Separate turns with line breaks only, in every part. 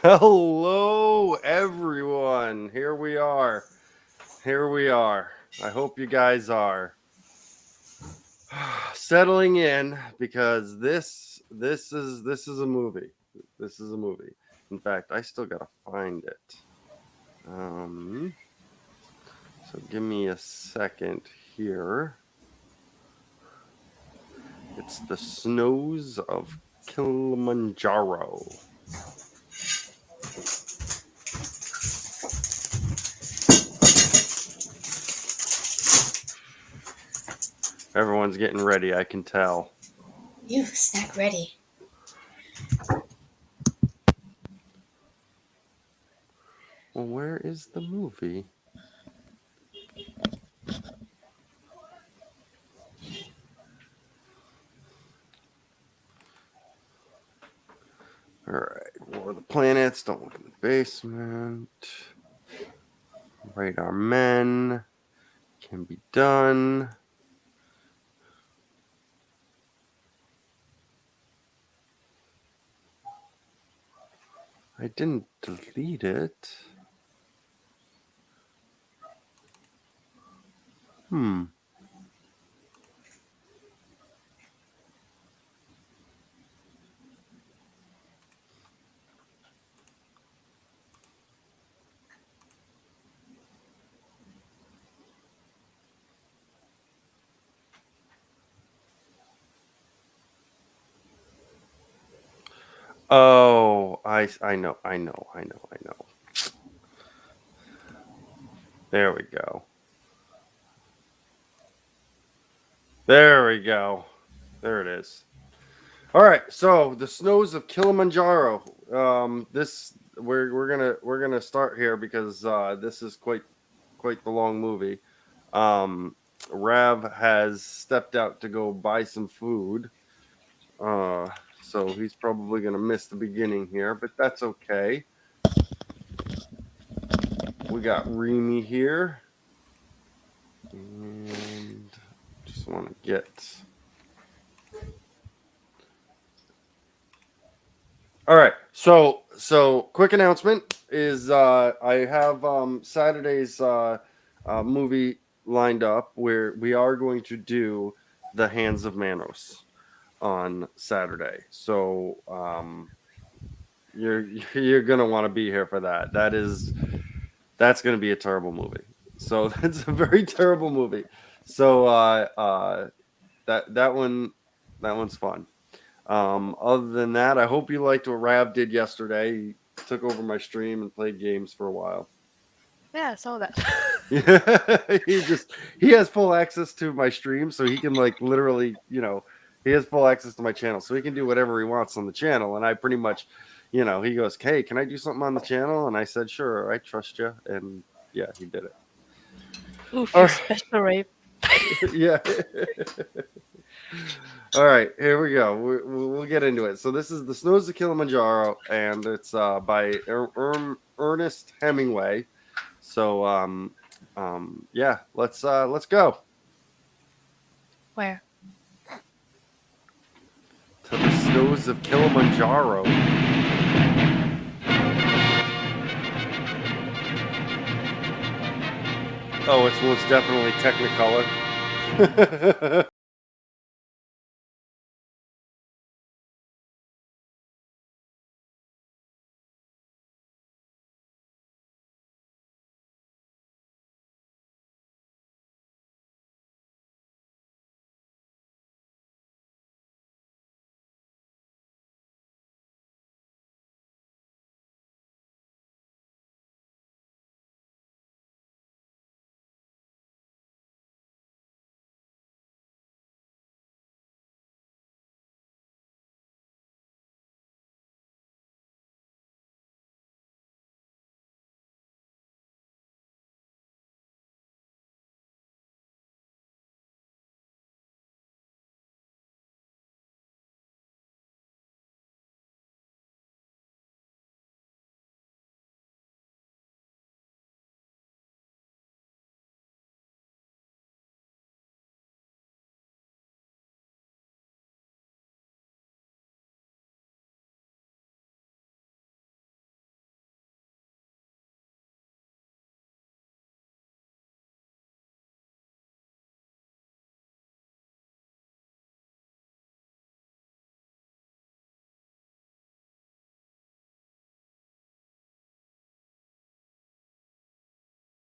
Hello, everyone. Here we are. Here we are. I hope you guys are settling in because this is a movie. This is a movie. In fact, I still gotta find it. So give me a second here. It's the snows of Kilimanjaro. Everyone's getting ready, I can tell.
You snack ready.
Well, where is the movie? All right, War of the Planets, Don't Look in the Basement, Radar Men, Can Be Done. I didn't delete it. Hmm. Oh, I know, I know, I know, I know. There we go. There we go. There it is. All right, so the snows of Kilimanjaro. This we're gonna start here because this is quite the long movie. Um, Rav has stepped out to go buy some food, so he's probably gonna miss the beginning here, but that's okay. We got Remy here, and just want to get. All right, so quick announcement is I have Saturday's movie lined up where we are going to do the Hands of Manos on Saturday. So you're you're gonna want to be here for that. That's gonna be a terrible movie. So that's a very terrible movie. So that one's fun. Other than that, I hope you liked what Rav did yesterday. He took over my stream and played games for a while.
Yeah, I saw that.
Yeah, he has full access to my stream, so he can like literally, he has full access to my channel, so he can do whatever he wants on the channel. And I pretty much, he goes, "Hey, can I do something on the channel?" And I said, "Sure, I trust you." And yeah, he did it.
Oof,
All
you
right.
special rape.
Yeah. All right, here we go. We'll get into it. So this is The Snows of Kilimanjaro, and it's by Ernest Hemingway. So yeah, let's go
Where?
to the snows of Kilimanjaro. Oh, it's most definitely Technicolor.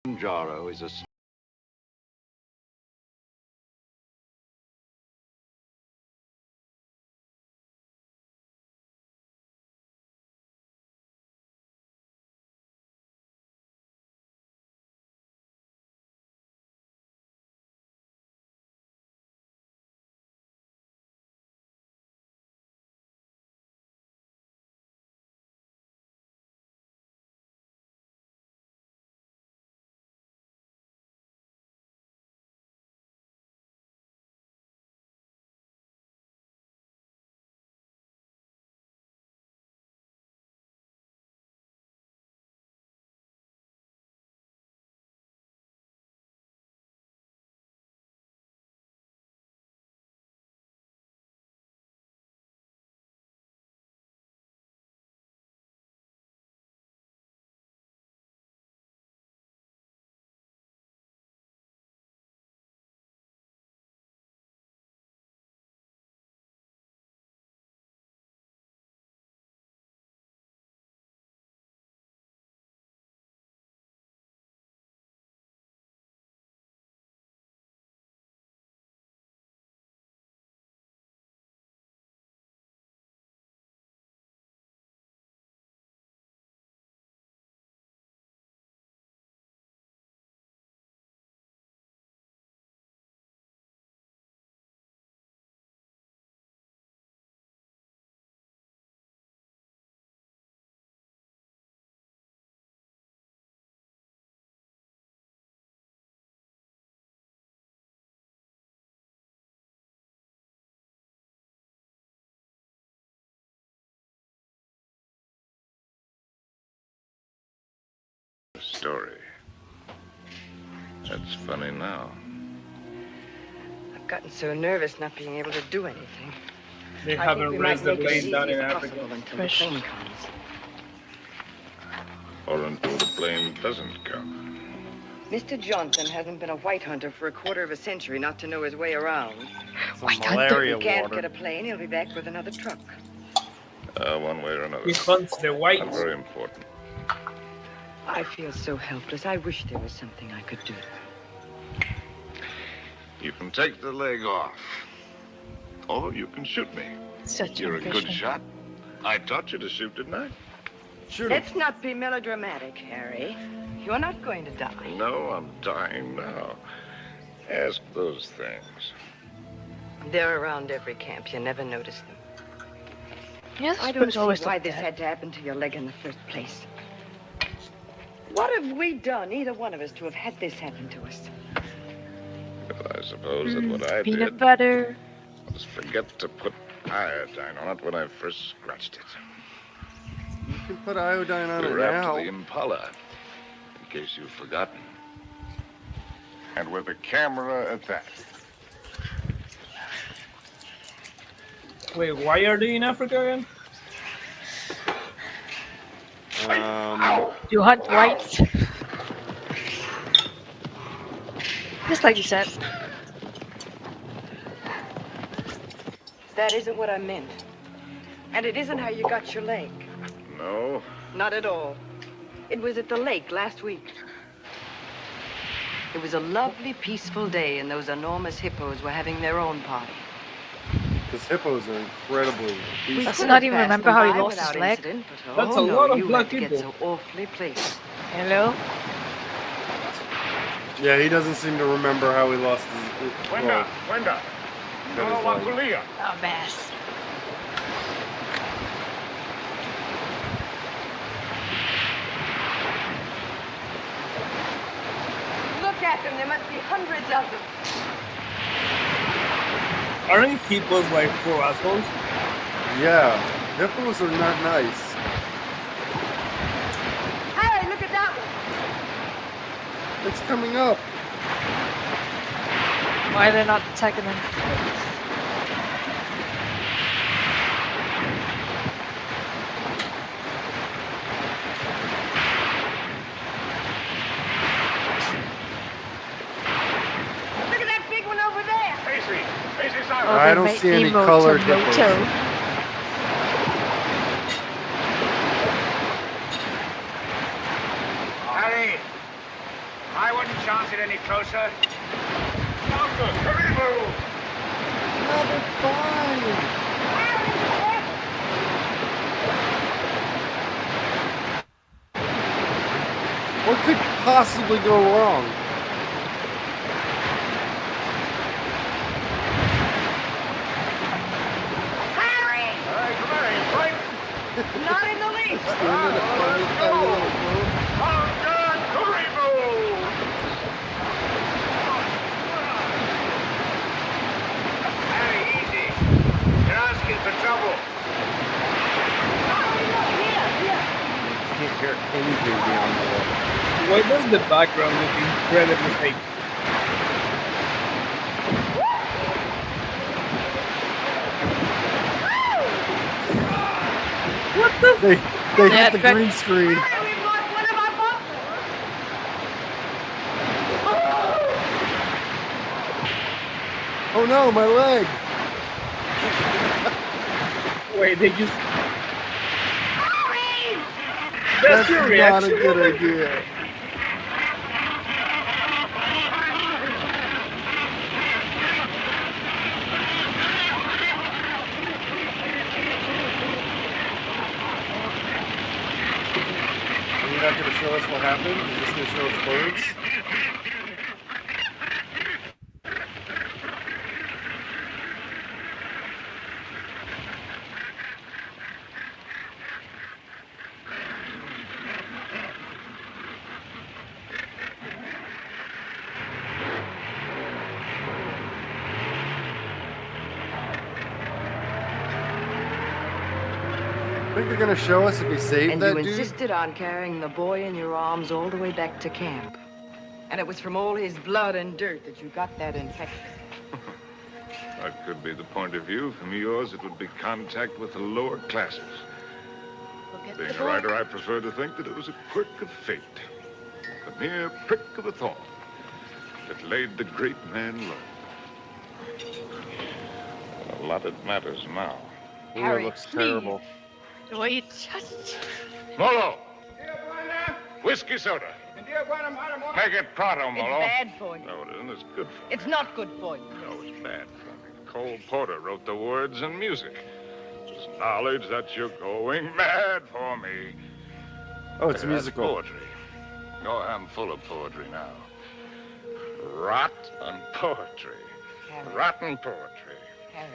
Kilimanjaro is a
story. That's funny now.
I've gotten so nervous not being able to do anything.
They
I
haven't
think we might
raised the
make it as
blame
easy
down in
as
Africa.
possible until the
Fresh.
plane comes.
Or until the plane doesn't come.
Mr. Johnson hasn't been a white hunter for a quarter of a century not to know his way around.
Some
Why can't
malaria
If he can't
water.
get a plane, he'll be back with another truck.
One way or another.
He hunts the
Not
whites.
very important.
I feel so helpless. I wish there was something I could do.
You can take the leg off. Or you can shoot me.
Such
You're a good
ambition.
shot. I taught you to shoot, didn't I?
Shoot him.
Let's not be melodramatic, Harry. You're not going to die.
No, I'm dying now. Ask those things.
They're around every camp. You never notice them.
Yes,
I
but
don't
it's
see
always
why
like
this
that.
had to happen to your leg in the first place. What have we done, either one of us, to have had this happen to us?
Well, I suppose that what I
Peanut
did
butter.
was forget to put iodine on it when I first scratched it.
You can put iodine on
We
it
were
now.
after the Impala, in case you've forgotten. And with a camera at that.
Wait, why are they in Africa again?
You hunt whites. Just like you said.
That isn't what I meant. And it isn't how you got your leg.
No,
Not at all. It was at the lake last week. It was a lovely, peaceful day, and those enormous hippos were having their own party.
Because hippos are incredibly
We
peaceful.
Does
could
not
have
even
passed
remember
them
how he
by
lost his
without
leg?
incident, but,
That's
oh,
a
no,
lot of
you
black
had to get
people.
so awfully pleased.
Hello?
Yeah, he doesn't seem to remember how he lost his.
Wenda,
well,
Wenda.
got his leg.
Kulia.
Oh, mess.
Look at them. There must be hundreds of them.
Aren't hippos like poor assholes?
Yeah, hippos are not nice.
Hey, look at that one.
It's coming up.
Why are they not attacking them?
Look at that big one over there.
Macy, Macy Simon.
Oh,
I
they
don't
make
see any
Nemo
colored
tomato.
hippos.
Harry. Any closer? Longer! Hurry, move!
No, they're fine. What could possibly go wrong?
Harry!
All right, come on, fight!
Not in the least.
Standing up on this tiny little boat.
Longer! Hurry, move! Harry, easy. You're asking for trouble.
Can't hear anything beyond the water.
Why does the background look incredibly fake?
They
Yeah,
hit the
but-
green screen. Oh no, my leg!
Wait, they just. That's your
not a
reaction.
good idea. Are you not going to show us what happened? You're just going to show us birds? Think they're gonna show us if he saved
And
that
you
dude?
insisted on carrying the boy in your arms all the way back to camp. And it was from all his blood and dirt that you got that infection.
That could be the point of view. From yours, it would be contact with the lower classes. Being a writer, I prefer to think that it was a quirk of fate. A mere prick of a thorn that laid the great man low. A lot that matters now.
Ooh,
Harry,
it looks
please.
terrible.
The way you touch.
Molo! Whiskey soda. Make it pronto,
It's
Molo.
bad for you.
No, it isn't. It's good for me.
It's not good for you.
No, it's bad for me. Cole Porter wrote the words and music. Just knowledge that you're going mad for me.
Oh, it's
That's
musical.
poetry. Oh, I'm full of poetry now. Rotten poetry.
Harry,
Rotten poetry.
Harry.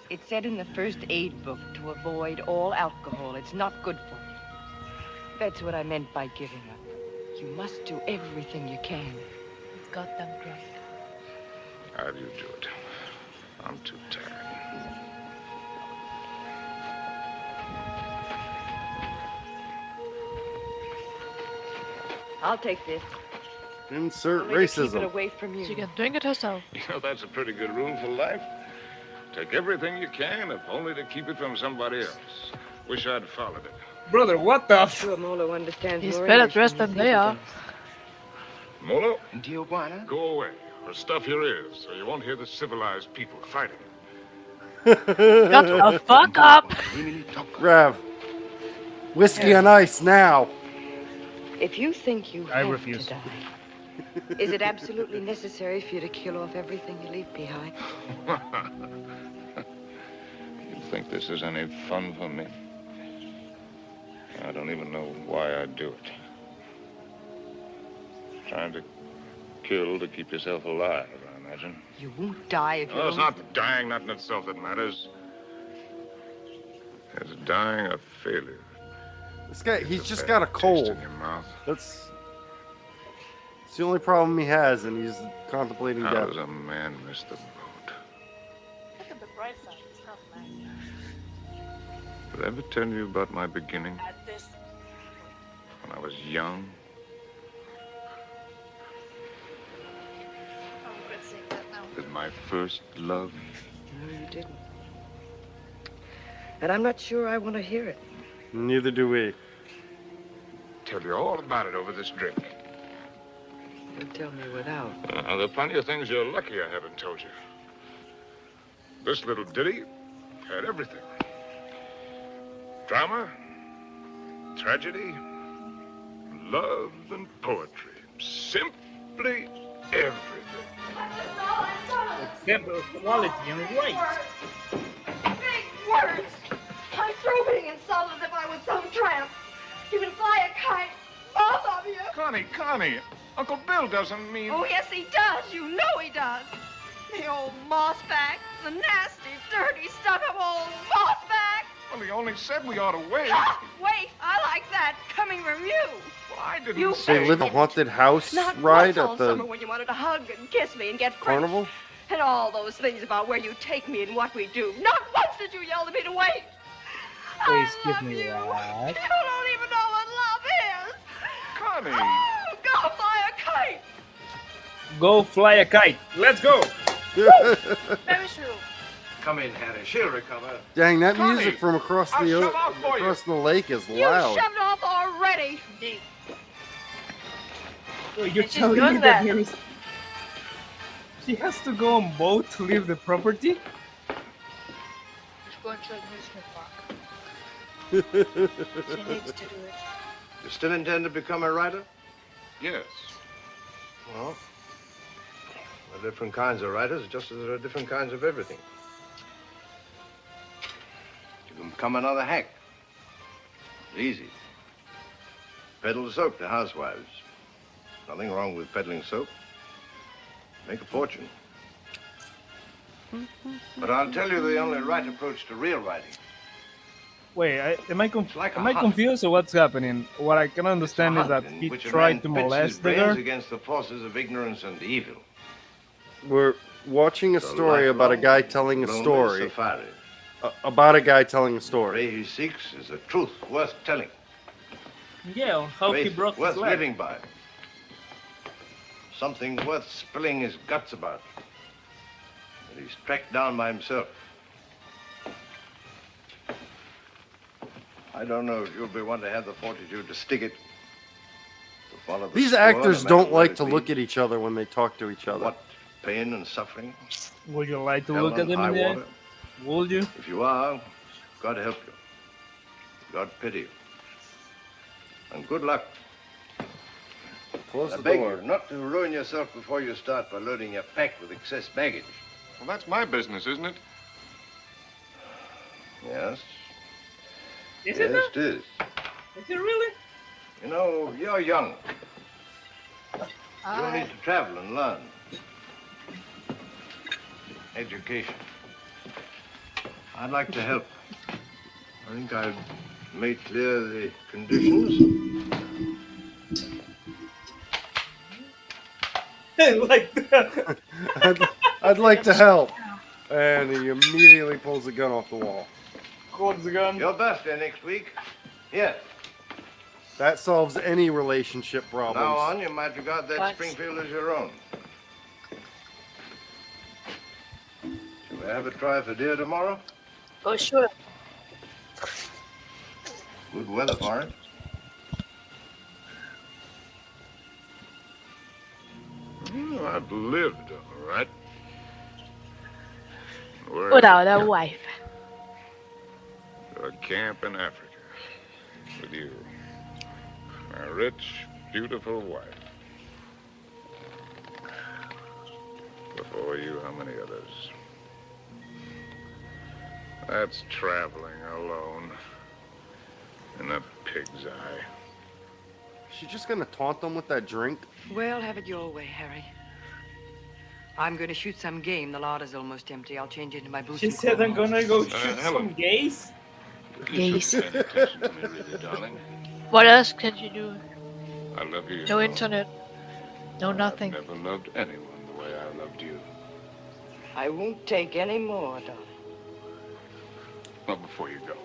It said in the first aid book to avoid all alcohol. It's not good for you. That's what I meant by giving up. You must do everything you can.
He's got them drunk.
How do you do it? I'm too tired.
I'll take this.
Insert
Only to keep it
racism.
away from you.
She can drink it herself.
You know, that's a pretty good rule for life. Take everything you can, if only to keep it from somebody else. Wish I'd followed it.
Brother, what the?
Sure, Molo understands
He's
more
better
English
dressed
than you
than they
think
are.
he does.
Molo,
Tijuana?
go away, or stuff your ears, so you won't hear the civilized people fighting.
Shut the fuck up!
Rev. Whiskey on ice now.
If you think you
I
have
refuse.
to die, is it absolutely necessary for you to kill off everything you leave behind?
You think this is any fun for me? I don't even know why I do it. Trying to kill to keep yourself alive, I imagine.
You won't die if you
Well, it's
don't.
not dying, not in itself that matters. It's dying of failure.
This guy, he's
It's
just
bad
got a
taste
cold.
in your mouth.
It's the only problem he has, and he's contemplating
How
death.
does a man miss the boat?
Look at the bright side. It's not nice.
Did I ever tell you about my beginning
At this.
when I was young?
I'm regretting that now.
With my first love?
No, you didn't. And I'm not sure I want to hear it.
Neither do we.
Tell you all about it over this drink.
You tell me without.
There are plenty of things you're lucky I haven't told you. This little ditty had everything. Drama, tragedy, love, and poetry. Simply everything.
Except quality and rights.
Big words! I'm through being insulted if I was some tramp. You can fly a kite, both of you.
Connie, Uncle Bill doesn't mean...
Oh, yes, he does. You know he does. The old mossback, the nasty, dirty, stuck-up old mossback.
Well, he only said we ought to wait.
Ah, wait, I like that coming from you.
Well, I didn't
You
say...
They live a haunted house
Not
ride
once all
at the
summer when you wanted to hug and kiss me and get fresh.
carnival.
And all those things about where you take me and what we do. Not once did you yell at me to wait.
Please
I
give
love
me
you.
that.
You don't even know what love is.
Connie!
Oh, go fly a kite.
Go fly a kite. Let's go.
Very true.
Come in, Harry. She'll recover.
Dang, that
Connie,
music from across
I'll
the
shove off for you.
across the lake is
You
loud.
shoved off already.
Indeed.
Wait, you're
And she's
telling
doing
me that
that.
here is... She has to go on boat to leave the property?
She's going to the amusement park. She needs to do it.
You still intend to become a writer?
Yes.
Well, there are different kinds of writers, just as there are different kinds of everything. You can become another hack. It's easy. Peddle soap to housewives. Nothing wrong with peddling soap. Make a fortune. But I'll tell you the only right approach to real writing.
Wait, am I
like a
am I
hunt.
confused or what's happening? What I can understand is that
In
he
which a
tried
man
to
pits his
molest the
brains
girl.
against the forces of ignorance and evil.
We're watching a
The
story about a
lifelong,
guy telling a
lonely
story
safari.
about a guy telling a
The
story.
way he seeks is a truth worth telling.
Yeah, on how he
Faith
broke
worth
his leg.
living by. Something worth spilling his guts about. And he's tracked down by himself. I don't know if you'll be one to have the fortitude to stick it. To follow the
These
score,
actors
no matter
don't
what
like
it
to
be.
look at each other when they talk to each other.
What pain and suffering.
Would you like to
hell
look at
and
him
high
in the eye?
water.
Would you?
If you are, God help you. God pity you. And good luck.
Close
I
the
beg
door.
you not to ruin yourself before you start by loading your pack with excess baggage.
Well, that's my business, isn't it?
Yes.
Is
yes,
it?
it is.
Is it really?
You know, you're young. You'll need to travel and learn. Education. I'd like to help. I think I've made clear the conditions.
Like that.
I'd like to help. And he immediately pulls the gun off the wall.
Holds the gun.
Your birthday next week. Here.
That solves any relationship
From now
problems.
on, you might regard that
What?
Springfield as your own. Shall we have a try for deer tomorrow?
Oh, sure.
Good weather for it.
Well, I've lived, all right. Where?
Without a wife.
To a camp in Africa. With you. My rich, beautiful wife. Before you, how many others? That's traveling alone. In a pig's eye.
She's just gonna taunt them with that drink.
Well, have it your way, Harry. I'm going to shoot some game. The larder's almost empty. I'll change into my boots.
She
and
said I'm
clothes.
gonna go shoot
Helen.
some gays.
You should pay attention to me, really, darling.
What else can you do?
I love you.
No internet. No nothing.
I've never loved anyone the way I loved you.
I won't take any more, darling.
Well, before you go.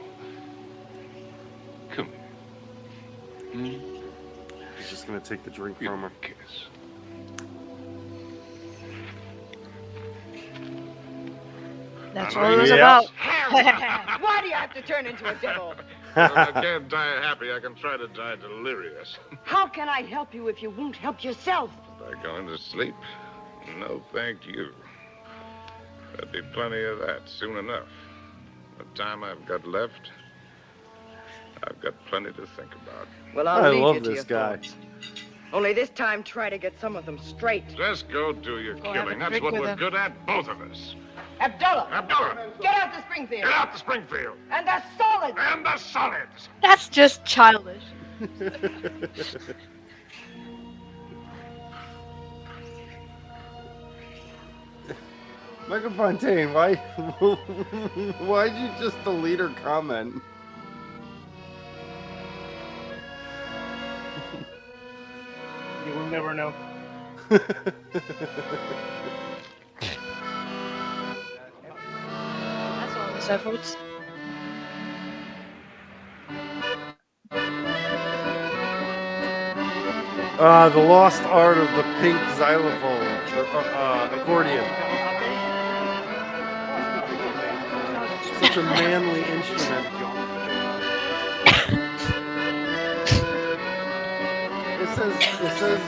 Come here.
He's just gonna take the drink
Give
from
me
her.
a kiss.
That's
I know
all it was
you-
about.
Why do you have to turn into a devil?
Well, if I can't die happy, I can try to die delirious.
How can I help you if you won't help yourself?
By going to sleep? No, thank you. There'll be plenty of that soon enough. The time I've got left, I've got plenty to think about.
Well,
I
I'll leave
love
you to
this
your
guy.
thoughts. Only this time, try to get some of them straight.
Just go do your
Go have a
killing. That's
drink
what
with
we're
him.
good at, both of us.
Abdullah,
Abdullah,
get out to Springfield.
get out to Springfield.
And the solids.
And the solids.
That's just childish.
Michael Fontaine, why'd you just delete her comment?
You will never know.
That's all his efforts.
The lost art of the pink xylophone, accordion. Such a manly instrument. It says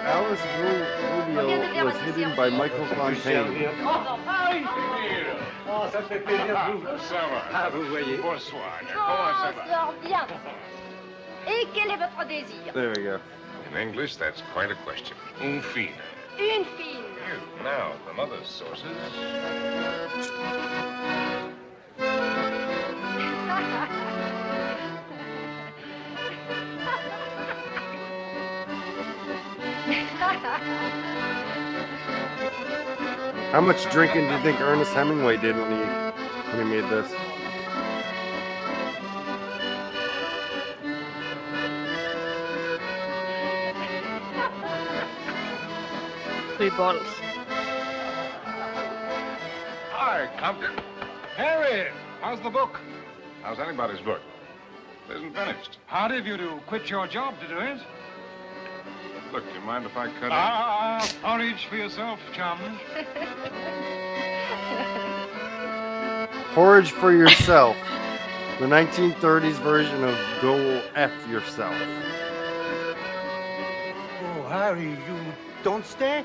Alice Rubio was hidden by Michael Fontaine.
Ça va.
Ah, vous voyez.
Bonsoir.
Oh,
Comment ça va?
sort bien. Et quel est votre désir?
There we go.
In English, that's quite a question. Un fine.
Une fille.
Now, from other sources.
How much drinking do you think Ernest Hemingway did when he made this?
3 bottles.
Hi, Compton.
Harry, how's the book?
How's anybody's book? It isn't finished.
Hard of you to quit your job to do it.
Look, do you mind if I cut
Porridge for yourself, chum.
Porridge for Yourself. The 1930s version of Go F Yourself.
Oh, Harry, you don't stay?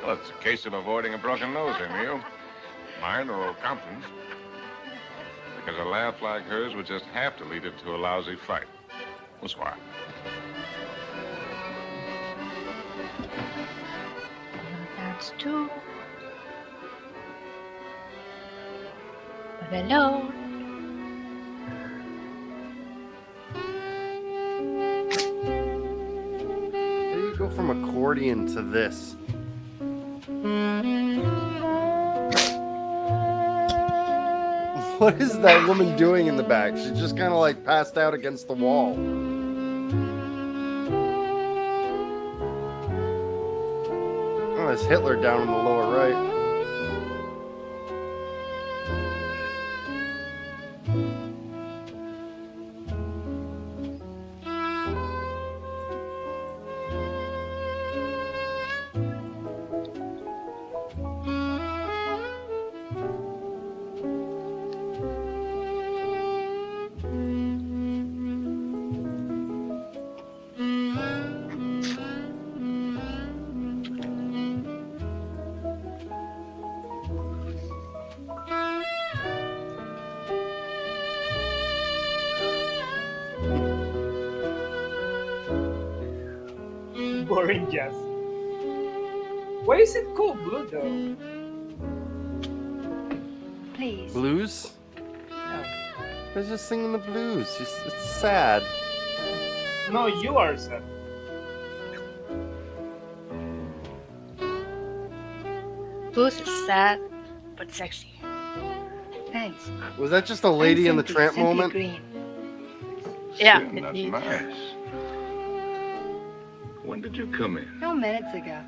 Well, it's a case of avoiding a broken nose, Emil. Mine or Compton's. Because a laugh like hers would just have to lead it to a lousy fight. Bonsoir.
That's 2. But alone.
How do you go from accordion to this? What is that woman doing in the back? She's just kind of like passed out against the wall. Oh, there's Hitler down in the lower right.
Boring jazz. Why is it called blue though?
Please.
Blues?
No.
They're just singing the blues. It's sad.
No, you are sad.
Blues is sad, but sexy.
Thanks.
Was that just a Lady and the Tramp
Simply
moment?
green.
Yeah,
That's
indeed.
nice. When did you come in?
No minutes ago.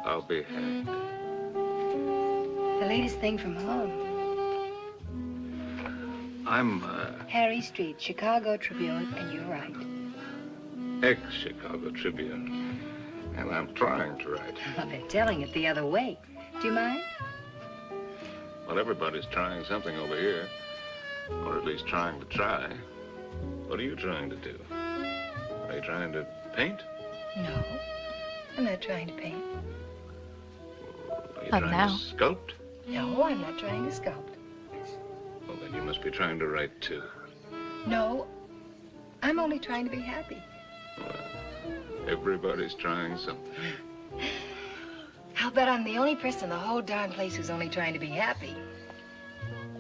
I'll be hanged.
The latest thing from home.
I'm
Harry Street, Chicago Tribune, and you're right.
ex-Chicago Tribune, and I'm trying to write.
Well, they're telling it the other way. Do you mind?
Well, everybody's trying something over here, or at least trying to try. What are you trying to do? Are you trying to paint?
No. I'm not trying to paint.
Are you
Not
trying
now.
to sculpt?
No, I'm not trying to sculpt.
Well, then you must be trying to write too.
No, I'm only trying to be happy.
Everybody's trying something.
I'll bet I'm the only person in the whole darn place who's only trying to be happy.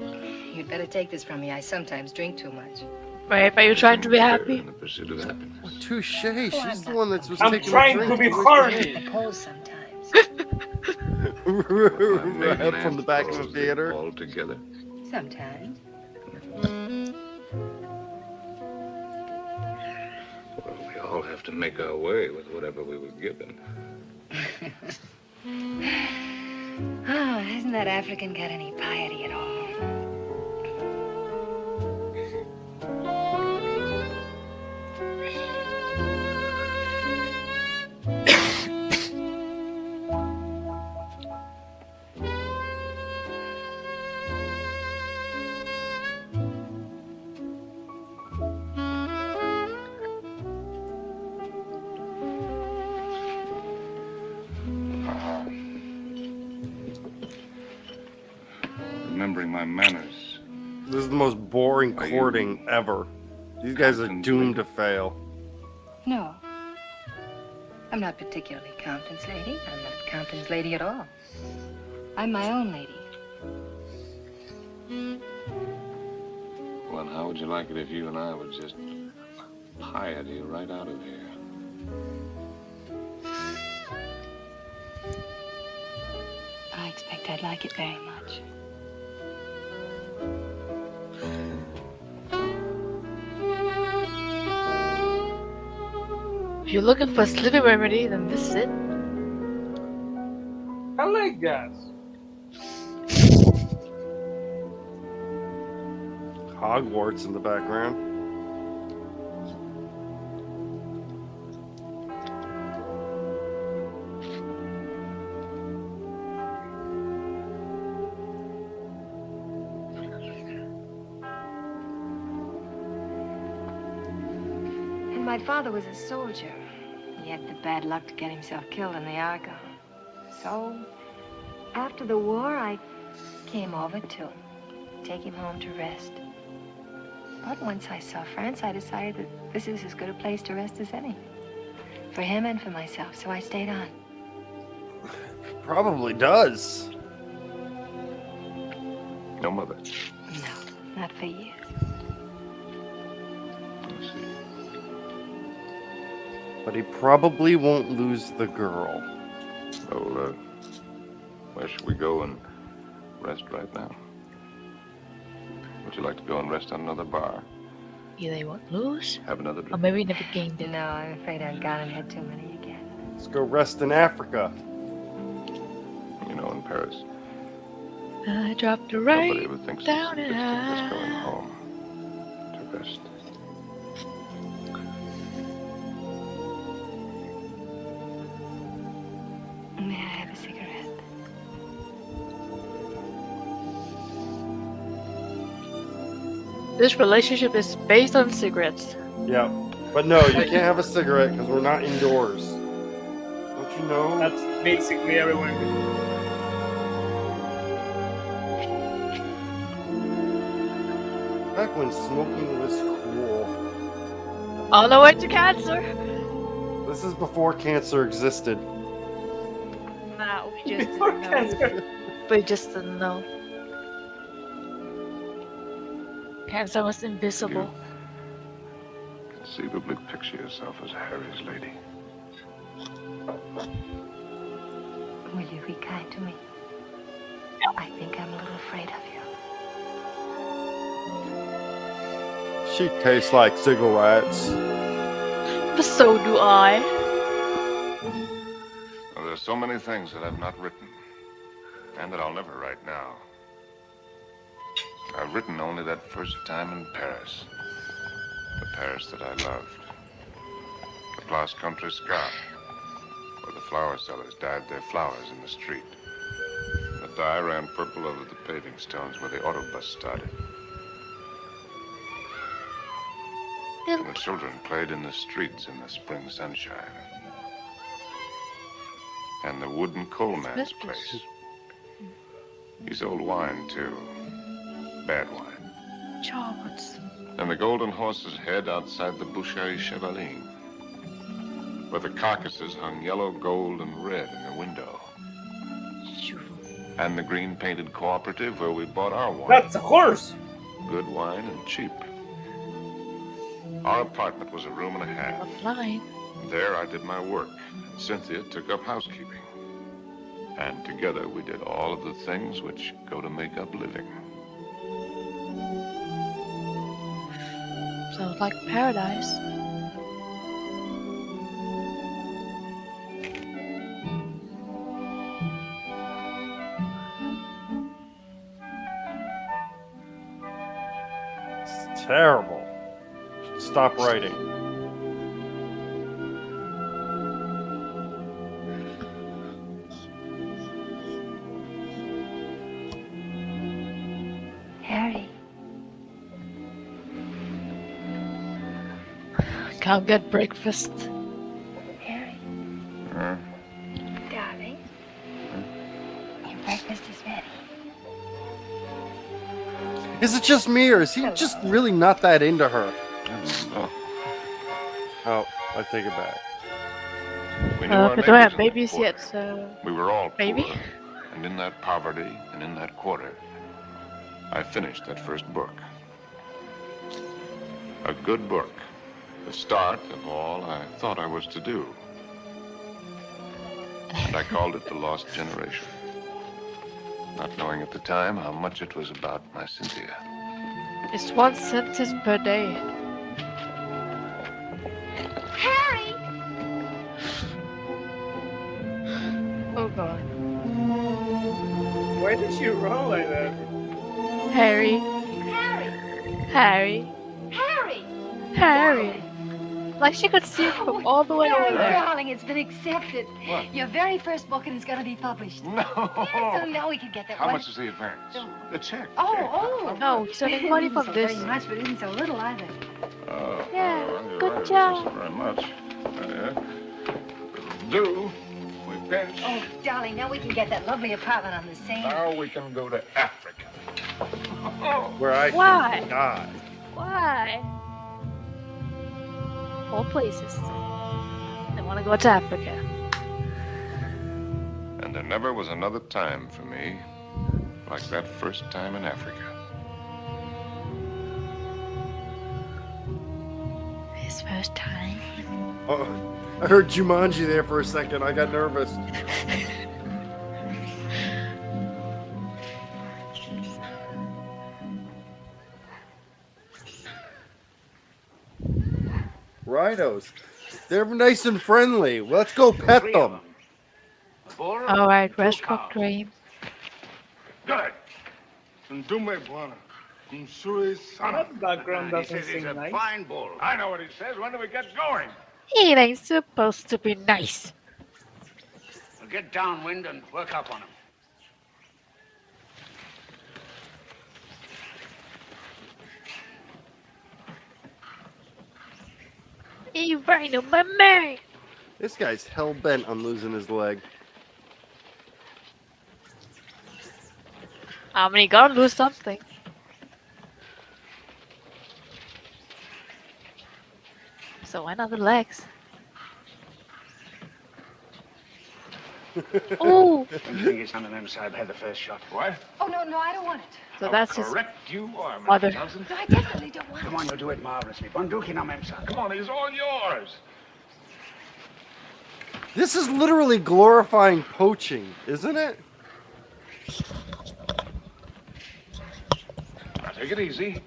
You'd better take this from me. I sometimes drink too much.
Right, are you trying to be happy?
In the pursuit of happiness.
Touche. She's
I'm
the
not
one that was
I'm
taking
trying
a
to
drink.
be
away
horny.
I pose sometimes.
from me. Right from the back of the theater.
All together.
Sometimes.
Well, we all have to make our way with whatever we were given.
Oh, hasn't that African got any piety at all?
Remembering my manners.
This is the most boring courting ever. These guys are doomed to fail.
No. I'm not particularly Compton's lady. I'm not Compton's lady at all. I'm my own lady.
Well, how would you like it if you and I would just piety right out of here?
I expect I'd like it very much.
If you're looking for a sleeping remedy, then this is it.
I like gas.
Hogwarts in the background.
And my father was a soldier. He had the bad luck to get himself killed in the Argonne. So, after the war, I came over to take him home to rest. But once I saw France, I decided that this is as good a place to rest as any. For him and for myself, so I stayed on.
Probably does.
No mother.
No, not for years.
Let's see.
But he probably won't lose the girl.
Well, where should we go and rest right now? Would you like to go and rest on another bar?
Either you won't lose,
Have another
or
drink?
maybe you never gained it.
No, I'm afraid I've gone and had too many again.
Let's go rest in Africa.
You know, in Paris,
I dropped the
nobody
right
ever thinks
down
it's
and
just
I...
going home to rest.
May I have a cigarette?
This relationship is based on cigarettes.
Yeah. But no, you can't have a cigarette because we're not indoors. Don't you know?
That's basically everyone.
Back when smoking was cool.
On the way to cancer.
This is before cancer existed.
Nah, we just
Before
didn't know.
cancer.
We just didn't know. Cancer was invisible.
Conceivably picture yourself as Harry's lady.
Will you be kind to me? I think I'm a little afraid of you.
She tastes like cigarettes.
But so do I.
Well, there's so many things that I've not written, and that I'll never write now. I've written only that first time in Paris. The Paris that I loved. The Place Contre Scar, where the flower sellers dyed their flowers in the street. The dye ran purple over the paving stones where the autobus started. And the children played in the streets in the spring sunshine. And the wooden coal man's place. He sold wine, too. Bad wine.
Chocolate. boats.
And the golden horse's head outside the Boucherie Chevalier, where the carcasses hung yellow, gold, and red in the window. And the green painted cooperative where we bought our wine.
That's a horse!
Good wine and cheap. Our apartment was a room and a half.
Offline.
There I did my work, and Cynthia took up housekeeping. And together we did all of the things which go to make up living.
Sounds like paradise.
It's terrible. Should stop writing.
Harry.
Can't get breakfast.
Harry.
Huh?
Darling. Your breakfast is ready.
Is it just me, or is he just really not that into her?
Oh,
Oh, I take it back.
we knew our
We don't have
neighbors in that
babies
quarter.
yet, so
We were all
Maybe.
poor, and in that poverty and in that quarter, I finished that first book. A good book, the start of all I thought I was to do. And I called it The Lost Generation, not knowing at the time how much it was about my Cynthia.
it's one sentence per day.
Harry!
Oh god.
Why did she run like that?
Harry,
Harry!
Harry,
Harry!
Harry. Like she could see it from all the way over
Harry,
there.
darling, it's been accepted.
What?
Your very first book, and it's going to be published. So
No!
now we can get that
How
one.
much is the advance? The check.
Oh.
No, he's earning money from
So
this.
very much, but isn't so little either.
Oh,
Yeah,
well, you're
good
right.
job.
It's not very much. Do we pinch?
Oh, darling, now we can get that lovely apartment on the Seine.
Now we can go to Africa.
Where I
Why?
can die.
Why? All places. They want to go to Africa.
And there never was another time for me like that first time in Africa.
His first time.
Oh, I heard Jumanji there for a second. I got nervous. Rhinos. They're nice and friendly. Let's go pet them.
All right, restaurant cream.
Good.
That background doesn't seem nice.
bull. I know what he says. When do we get going?
It ain't supposed to be nice.
We'll get downwind and work up on him.
You rhino, my man.
This guy's hell bent on losing his leg.
I mean, he gotta lose something. So why not the legs? Oh,
I think his son and them side had the first shot.
What?
Oh, no, I don't want it.
so that's his
Correct you are, Mr.
mother.
Johnson.
No, I definitely don't want
Come on, you'll do it marvelously. Bunduki na memsa.
Come on, he's all yours.
This is literally glorifying poaching, isn't it?
Now, take it easy.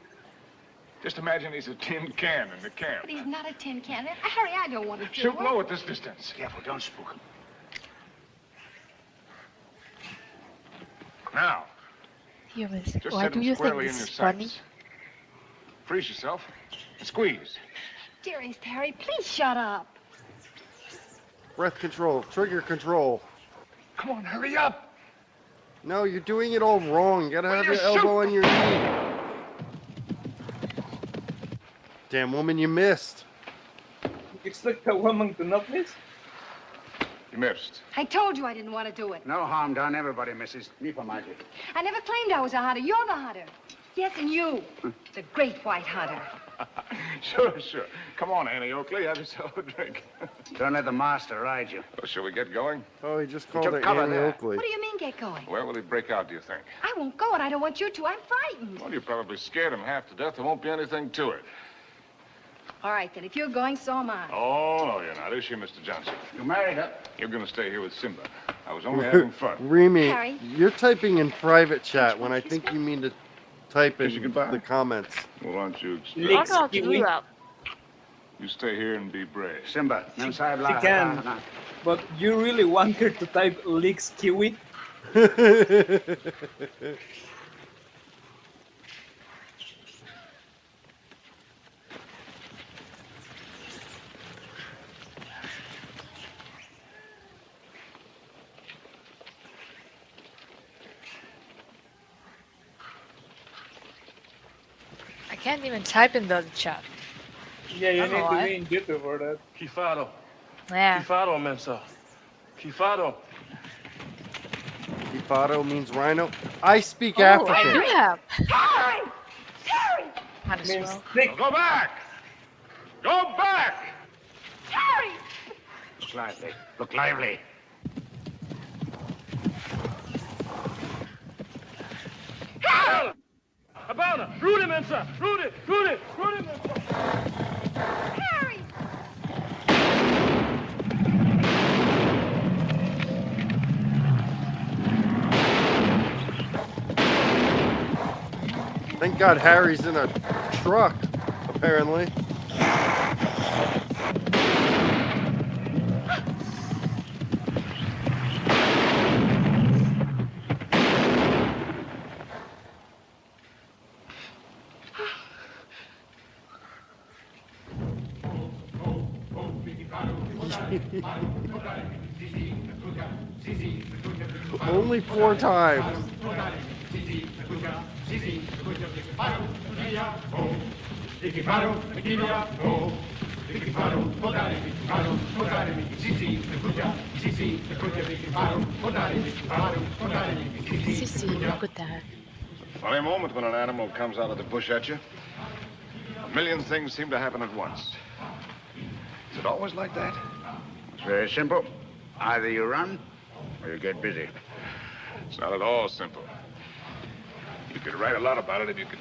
Just imagine he's a tin can in the camp.
But he's not a tin can. Harry, I don't want to do
Shoot
it.
low at this distance.
Careful, don't spook him.
Now,
Humans.
just
Why
set
do
him
you think
squarely in
this
your
is funny?
sights. Freeze yourself and squeeze.
Dearest Harry, please shut up.
Breath control, trigger control.
Come on, hurry up.
No, you're doing it all wrong. You gotta have
Will
your
you
elbow on your knee. Damn woman, you missed.
You expect a woman to not miss?
You missed.
I told you I didn't want to do it.
No harm done. Everybody misses. Me for Mikey.
I never claimed I was a hunter. You're the hunter. Yes, and you. It's a great white hunter.
Sure. Come on, Annie Oakley, have yourself a drink.
Don't let the master ride you.
Well, shall we get going?
Oh, he just
He
called
took
it
cover
Annie
there.
Oakley.
What do you mean, get going?
Where will he break out, do you think?
I won't go, and I don't want you to. I'm frightened.
Well, you probably scared him half to death. There won't be anything to it.
All right, then. If you're going, so am I.
Oh, no, you're not, is she, Mr. Johnson?
You married her.
You're going to stay here with Simba. I was only having fun.
Remy,
Harry?
you're typing in private chat when I think you mean to type
Kiss you
in
goodbye?
the comments.
Well, why don't you
I
explain?
Licks
can't do
kiwi.
that.
You stay here and be brave.
Simba,
She can, but you really want her to type licks kiwi?
I can't even type in the chat.
Yeah, you
I
need
know
to
why.
be in YouTube for that.
Kifado.
Yeah.
Kifado, Mensa. Kifado.
Kifado means rhino. I speak
Oh, I do
African.
have.
Harry! Harry!
Might as
Means
well.
thick.
Go back! Go back!
Harry!
Look lively. Look lively.
Habana. Rudy, Mensa. Rudy, Mensa.
Harry!
Thank God Harry's in a truck, apparently. Only 4 times.
Sissy, look at that.
Funny moment when an animal comes out of the bush at you. A million things seem to happen at once. Is it always like that?
It's very simple. Either you run or you get busy.
It's not at all simple. You could write a lot about it if you could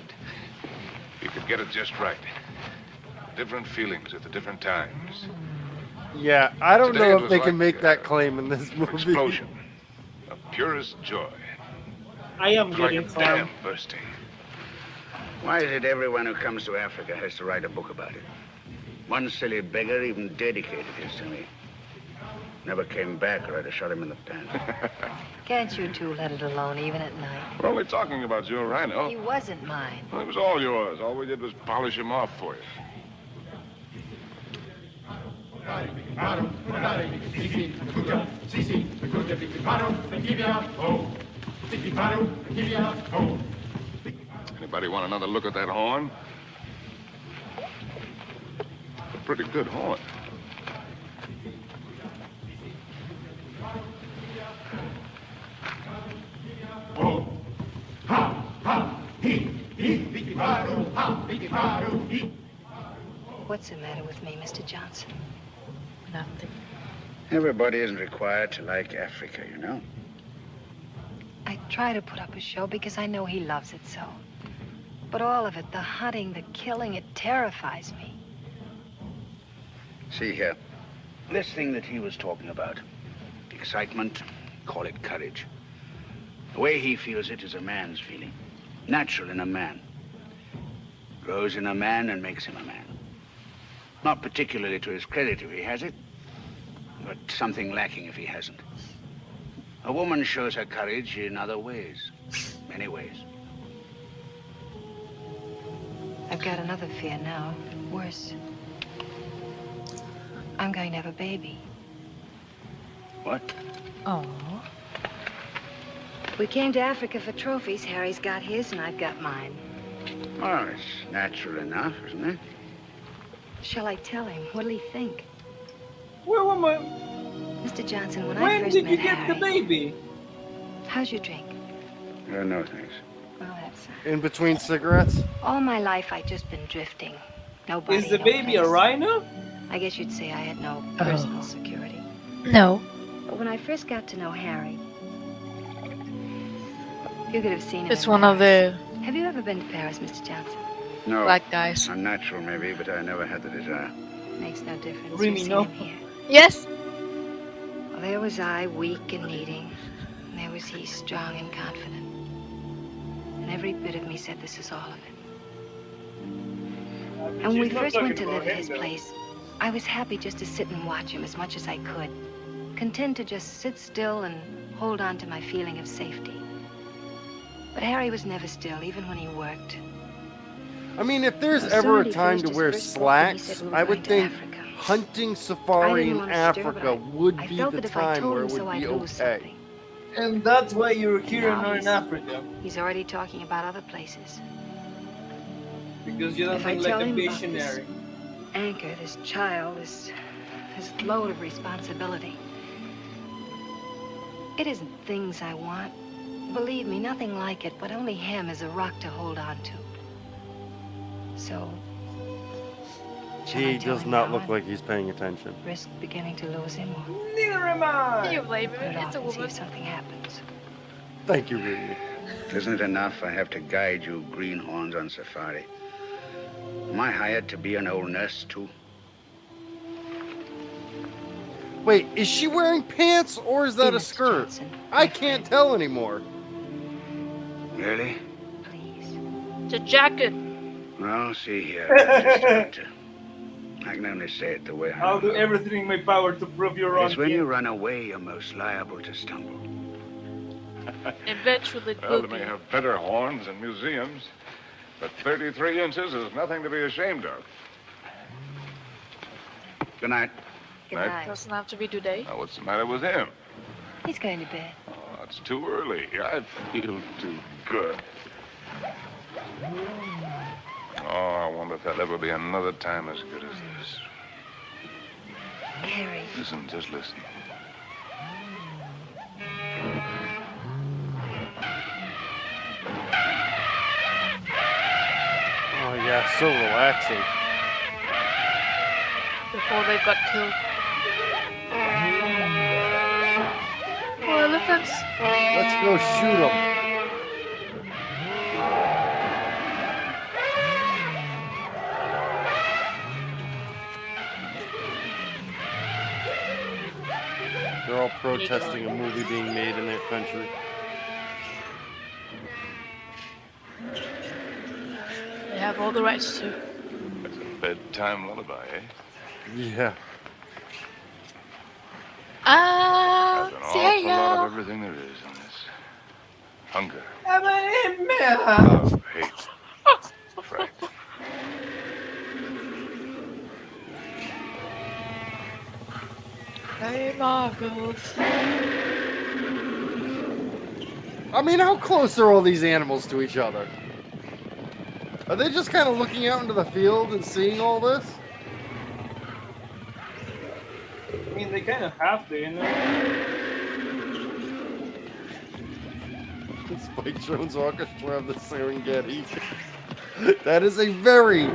get it just right. Different feelings at the different times.
Yeah, I don't
Today
know
it
if they
was
can
like,
make that claim in this movie.
Explosion. Of purest joy.
I am
It's like a
getting
dam
farm.
bursting.
Why is it everyone who comes to Africa has to write a book about it? One silly beggar even dedicated his to me. Never came back or I'd have shot him in the pants.
Can't you two let it alone, even at night?
We're only talking about your rhino.
He wasn't mine.
Well, it was all yours. All we did was polish him off for you. Anybody want another look at that horn? A pretty good horn.
What's the matter with me, Mr. Johnson?
Nothing.
Everybody isn't required to like Africa, you know.
I try to put up a show because I know he loves it so. But all of it, the hunting, the killing, it terrifies me.
See here, this thing that he was talking about, excitement, call it courage. The way he feels it is a man's feeling, natural in a man. Grows in a man and makes him a man. Not particularly to his credit if he has it, but something lacking if he hasn't. A woman shows her courage in other ways, many ways.
I've got another fear now, worse. I'm going to have a baby.
What?
Oh.
We came to Africa for trophies. Harry's got his and I've got mine.
Well, it's natural enough, isn't it?
Shall I tell him? What'll he think?
Well,
Mr. Johnson, when I
when
first
did you
met
get
Harry...
the baby?
How's your drink?
No, thanks.
Well, that's...
in between cigarettes?
All my life, I'd just been drifting. Nobody,
Is the
no
baby a
place.
rhino?
I guess you'd say I had no personal security.
No.
But when I first got to know Harry, you could have seen him
It's
in
one of
Paris.
the
Have you ever been to Paris, Mr. Johnson?
No.
black guys.
Unnatural, maybe, but I never had the desire.
Makes no difference.
Really,
You've seen
no?
him here.
Yes.
Well, there was I, weak and needing. And there was he, strong and confident. And every bit of me said, this is all of it. And when we
She's not
first went
talking
to live
about
at his
him, though.
place, I was happy just to sit and watch him as much as I could. Content to just sit still and hold on to my feeling of safety. But Harry was never still, even when he worked.
I mean, if there's
As
ever
soon
a
as he
time
finished
to
his
wear
first book, and he said
slacks,
we were
I
going
would
to
think
Africa.
hunting
I
safari
didn't
in
want to stir, but
Africa would
I
be
felt
the
that if I
time
told
where
him
it would
so,
be
I'd lose
okay.
something.
And that's why you're here and
Now
not in Africa.
He's already talking about other places.
Because you don't
If I
think
tell
like a
him about
visionary.
Anchor, this child, this load of responsibility. It isn't things I want. Believe me, nothing like it, but only him as a rock to hold on to. So, shall I
He
tell
does
him
not
now
look
and
like he's paying attention.
risk beginning to lose him, or
Neither am
Can you
I.
blame
put
him?
it
It's
off
a
and see
woman.
if something happens?
Thank you, Rudy.
Isn't it enough I have to guide you greenhorns on safari? Am I hired to be an old nurse, too?
Wait, is she wearing pants or is that
Dear
a
Mr.
skirt?
Johnson,
I
my
can't
friend,
tell anymore.
Really?
please.
It's a jacket.
Well, see here, I'm just a hunter. I can only say it the way I
I'll do
know.
everything in my power to prove you wrong.
It's when
kid.
you run away you're most liable to stumble.
Eventually it
Well,
will
they
be.
may have better horns in museums, but 33 inches is nothing to be ashamed of.
Good night.
Good
Night.
night.
Doesn't have to be today.
Now, what's the matter with him?
He's going to bed.
Oh, it's too early. I feel too good. Oh, I wonder if there'll ever be another time as good as this.
Harry,
Listen, just listen.
Oh yeah, so relaxing.
Before they got killed. Oh, elephants.
Let's go shoot him. They're all protesting a movie being made in their country.
They have all the rights to.
That's a bedtime lullaby, eh?
Yeah.
Ah,
That's an
see
awful lot
ya.
of everything there is in this. Hunger,
Amen.
love, hate, fright.
Hey, Marcos.
I mean, how close are all these animals to each other? Are they just kind of looking out into the field and seeing all this?
I mean, they kind of have to, you know?
Spike Jones Orchestra of the Serengeti. That is a very,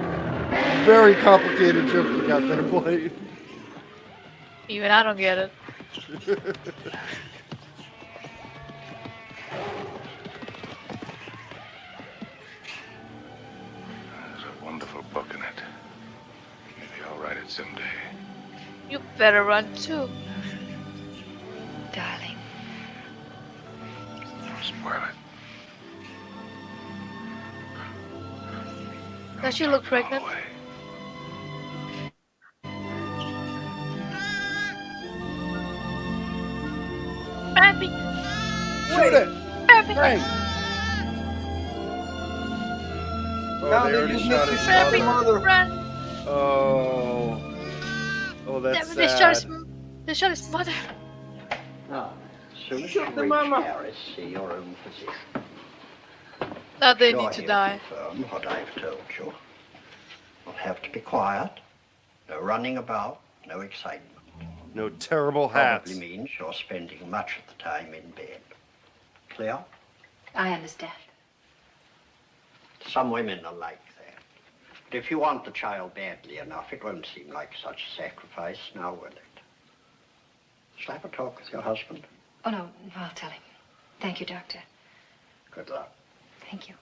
very complicated joke you got there, Blade.
Even I don't get it.
There's a wonderful book in it. Maybe I'll write it someday.
You better run too.
darling.
Don't spoil it.
Does she look pregnant?
Away.
Bambi!
Shoot it!
Bambi!
Frank! Oh,
Now
they
they
already
just
shot
need
his
to shot
Bambi!
him.
mother.
Run!
Oh. Oh, that's
They shot his,
sad.
they shot his mother.
Now, soon as
Shoot
you
the
reach
mama.
Paris, see your own physician.
Now they
You're
need to
here
die.
confirm what I've told you. You'll have to be quiet. No running about, no excitement.
No terrible hats.
Probably means you're spending much of the time in bed. Clear?
I understand.
Some women are like that. But if you want the child badly enough, it won't seem like such a sacrifice, now will it? Shall I have a talk with your husband?
Oh, no, I'll tell him. Thank you, Doctor.
Good luck.
Thank you.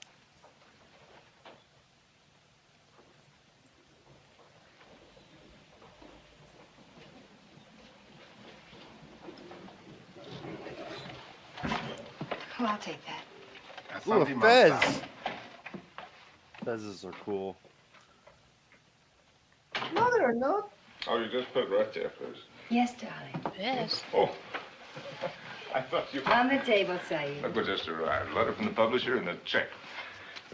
Oh, I'll take that.
Ooh, a fez. Fezzes are cool.
No, they're not.
Oh, you just put it right there, please.
Yes, darling.
Yes.
Oh, I thought you...
On the table, Saeed.
Look what just arrived. Letter from the publisher and a check.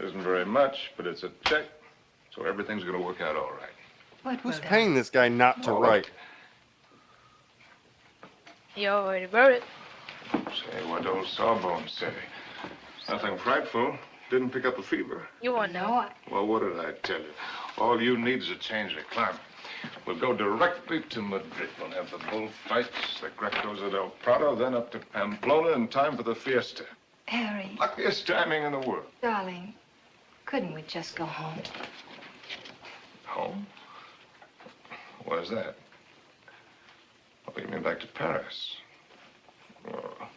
Isn't very much, but it's a check, so everything's going to work out all right.
What
Who's
will that?
paying this guy not to
Oh,
write?
You already wrote it.
Say, what old Sawbones say? Nothing frightful. Didn't pick up a fever.
You won't know.
Well, what did I tell you? All you need is a change of climate. We'll go directly to Madrid. We'll have the bullfights, the Grecos del Prado, then up to Pamplona in time for the fiesta.
Harry,
Luckiest timing in the world.
darling, couldn't we just go home?
Home? What is that? Oh, you mean back to Paris? Oh.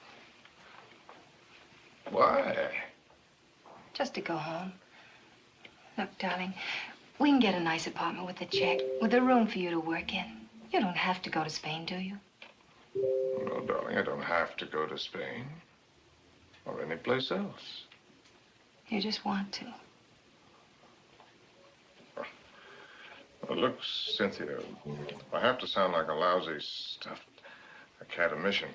Why?
Just to go home. Look, darling, we can get a nice apartment with a check, with a room for you to work in. You don't have to go to Spain, do you?
No, darling, I don't have to go to Spain. Or any place else.
You just want to.
Well, look, Cynthia, I have to sound like a lousy, stuffed academician.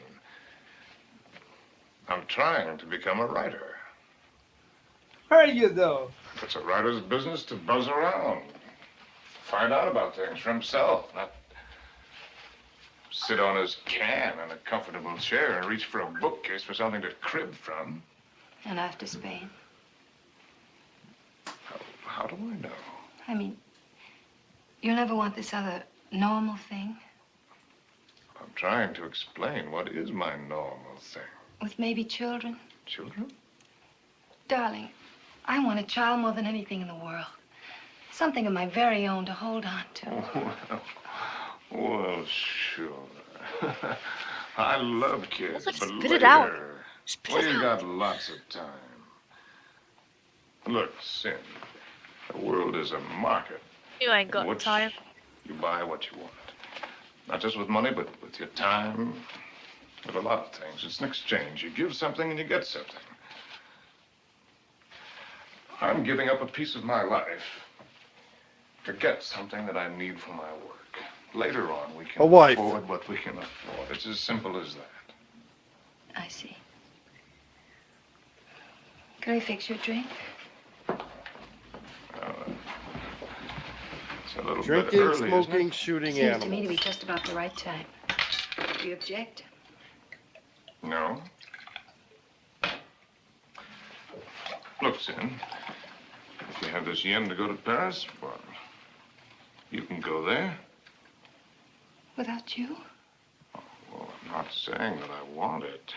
I'm trying to become a writer.
Are you, though?
It's a writer's business to buzz around. Find out about things for himself, not sit on his can in a comfortable chair and reach for a bookcase for something to crib from.
And after Spain.
How do I know?
I mean, you'll never want this other normal thing?
I'm trying to explain what is my normal thing.
With maybe children?
Children?
Darling, I want a child more than anything in the world. Something of my very own to hold on to.
Well, sure. I love kids,
Let's
but
spit
later,
it out. Spit it
we
out.
got lots of time. Look, Sin, the world is a market.
You ain't
in
got
which
time.
You buy what you want. Not just with money, but with your time, with a lot of things. It's an exchange. You give something and you get something. I'm giving up a piece of my life to get something that I need for my work. Later on, we can
A wife.
afford what we can afford. It's as simple as that.
I see. Can I fix your drink?
It's a little
Drinking,
bit early, isn't
smoking,
it?
shooting
Seems to
animals.
me to be just about the right time. Do you object?
No. Look, Sin, if you have this yen to go to Paris, well, you can go there.
Without you?
Well, I'm not saying that I want it.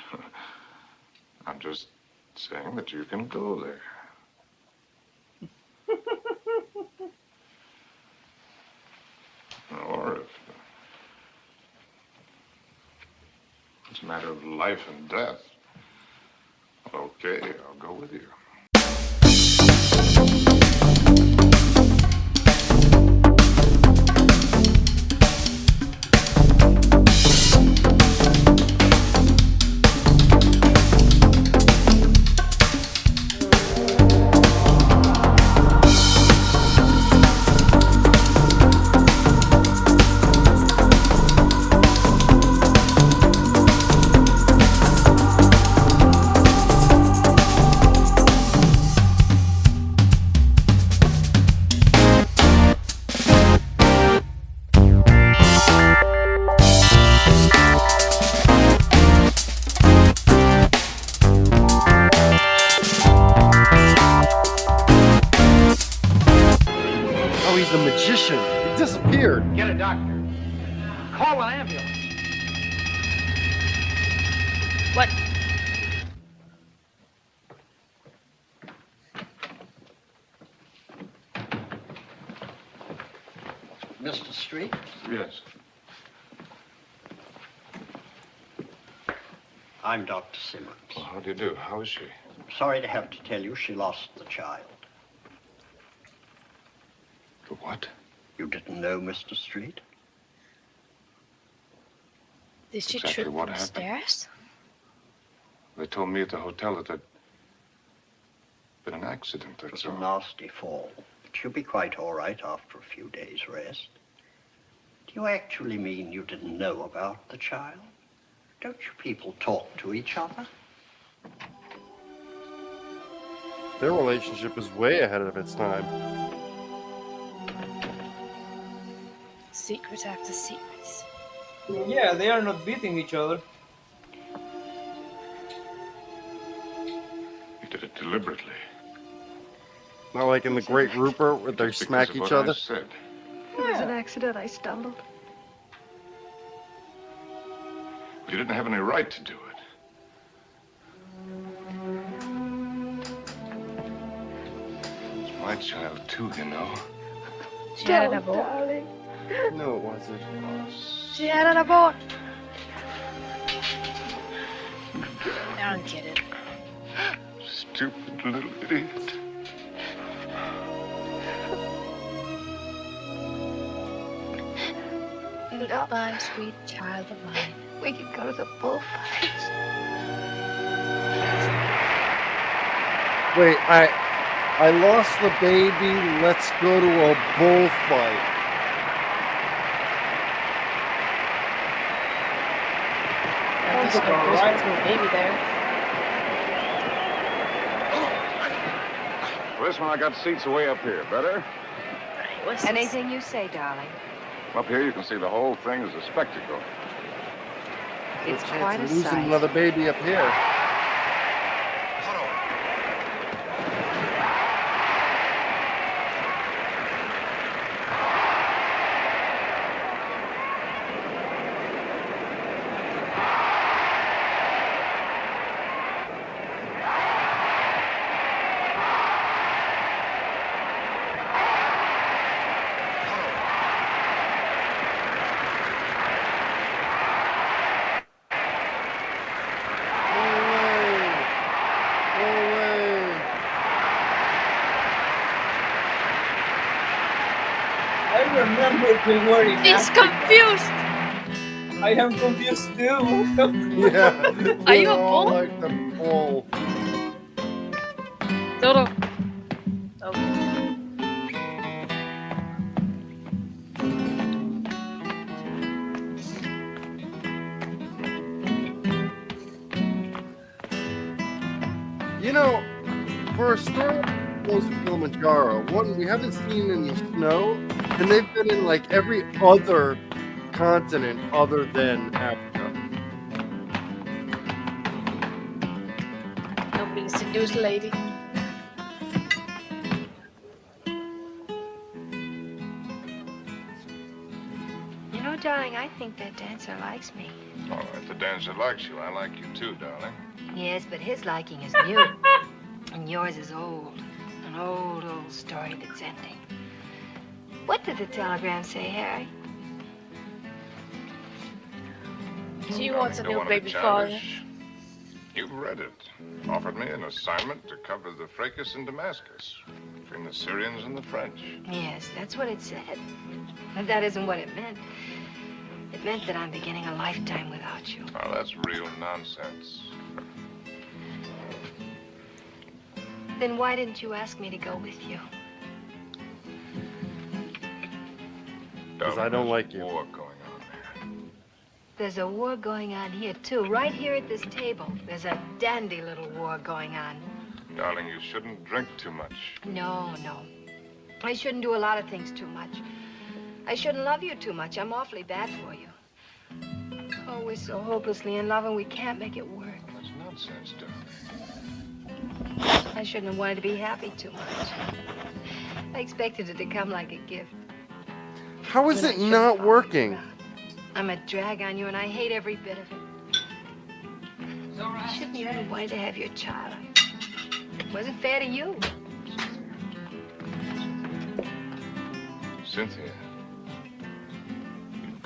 I'm just saying that you can go there. Or if it's a matter of life and death, okay, I'll go with you.
Oh, he's a magician. He disappeared.
Get a doctor. Call an ambulance.
What?
Mr. Street?
Yes.
I'm Dr. Simmons.
Well, how do you do? How is she?
Sorry to have to tell you she lost the child.
The what?
You didn't know, Mr. Street?
Did she
Exactly
trip
what
on the
happened?
stairs?
They told me at the hotel that there'd been an accident,
It was
that's
a
all.
nasty fall, but she'll be quite all right after a few days' rest. Do you actually mean you didn't know about the child? Don't you people talk to each other?
Their relationship is way ahead of its time.
Secrets after secrets.
Yeah, they are not beating each other.
You did it deliberately.
Not like in the Great Rupert where they
Just because
smack
of
each
what I
other.
said.
It was an accident. I stumbled.
You didn't have any right to do it. It's my child, too, you know.
She had an abort.
Darling.
No, it wasn't.
She had an abort. I don't get it.
Stupid little idiot.
Goodbye, sweet child of mine.
We could go to the bullfights.
Wait, I lost the baby. Let's go to a bullfight.
There's no baby there.
For this one, I got seats way up here. Better?
What's this?
Anything you say, darling.
Up here, you can see the whole thing as a spectacle.
It's
Chance
quite
of
a
losing
sight.
another baby up here.
I remember the word in
He's
Africa.
confused.
I am confused too.
Yeah.
Are you a
They're all
bull?
like the bull.
Dodo. Okay.
You know, for a story close to Kilimanjaro, one, we haven't seen any snow, and they've been in like every other continent other than Africa.
I'm being seduced, lady.
You know, darling, I think that dancer likes me.
Oh, if the dancer likes you, I like you too, darling.
Yes, but his liking is new. And yours is old. An old, old story that's ending. What did the telegram say, Harry?
She wants a
Don't
new
wanna be
baby father.
childish. You've read it. Offered me an assignment to cover the fracas in Damascus between the Syrians and the French.
Yes, that's what it said. But that isn't what it meant. It meant that I'm beginning a lifetime without you.
Oh, that's real nonsense.
Then why didn't you ask me to go with you?
Because I don't like you.
War going on there.
There's a war going on here, too. Right here at this table. There's a dandy little war going on.
Darling, you shouldn't drink too much.
No, no. I shouldn't do a lot of things too much. I shouldn't love you too much. I'm awfully bad for you. Oh, we're so hopelessly in love and we can't make it work.
That's nonsense, darling.
I shouldn't have wanted to be happy too much. I expected it to come like a gift.
How is
But I
it
shouldn't
not
follow you
working?
around. I'm a drag on you and I hate every bit of it. I shouldn't even have wanted to have your child. It wasn't fair to you.
Cynthia,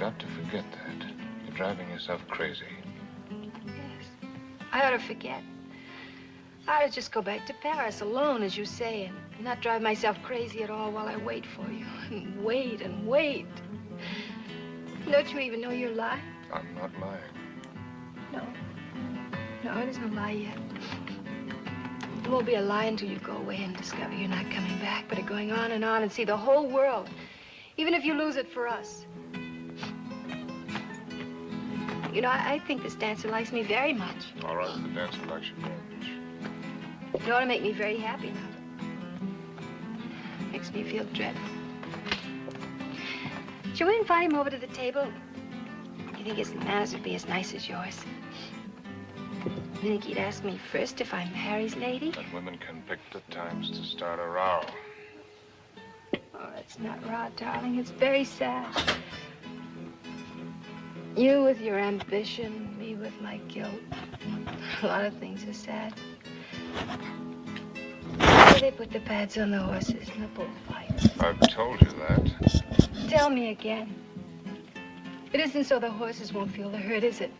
got to forget that. You're driving yourself crazy.
Yes. I ought to forget. I ought to just go back to Paris alone, as you say, and not drive myself crazy at all while I wait for you. And wait and wait. Don't you even know you're lying?
I'm not lying.
No. No, it isn't a lie yet. It won't be a lie until you go away and discover you're not coming back, but are going on and see the whole world, even if you lose it for us. You know, I think this dancer likes me very much.
All right, the dancer likes you very much.
It ought to make me very happy now. Makes me feel dreadful. Shall we invite him over to the table? You think his manners would be as nice as yours? You think he'd ask me first if I'm Harry's lady?
That women can pick the times to start a row.
Oh, it's not raw, darling. It's very sad. You with your ambition, me with my guilt. A lot of things are sad. Why do they put the pads on the horses in the bullfights?
I've told you that.
Tell me again. It isn't so the horses won't feel the hurt, is it?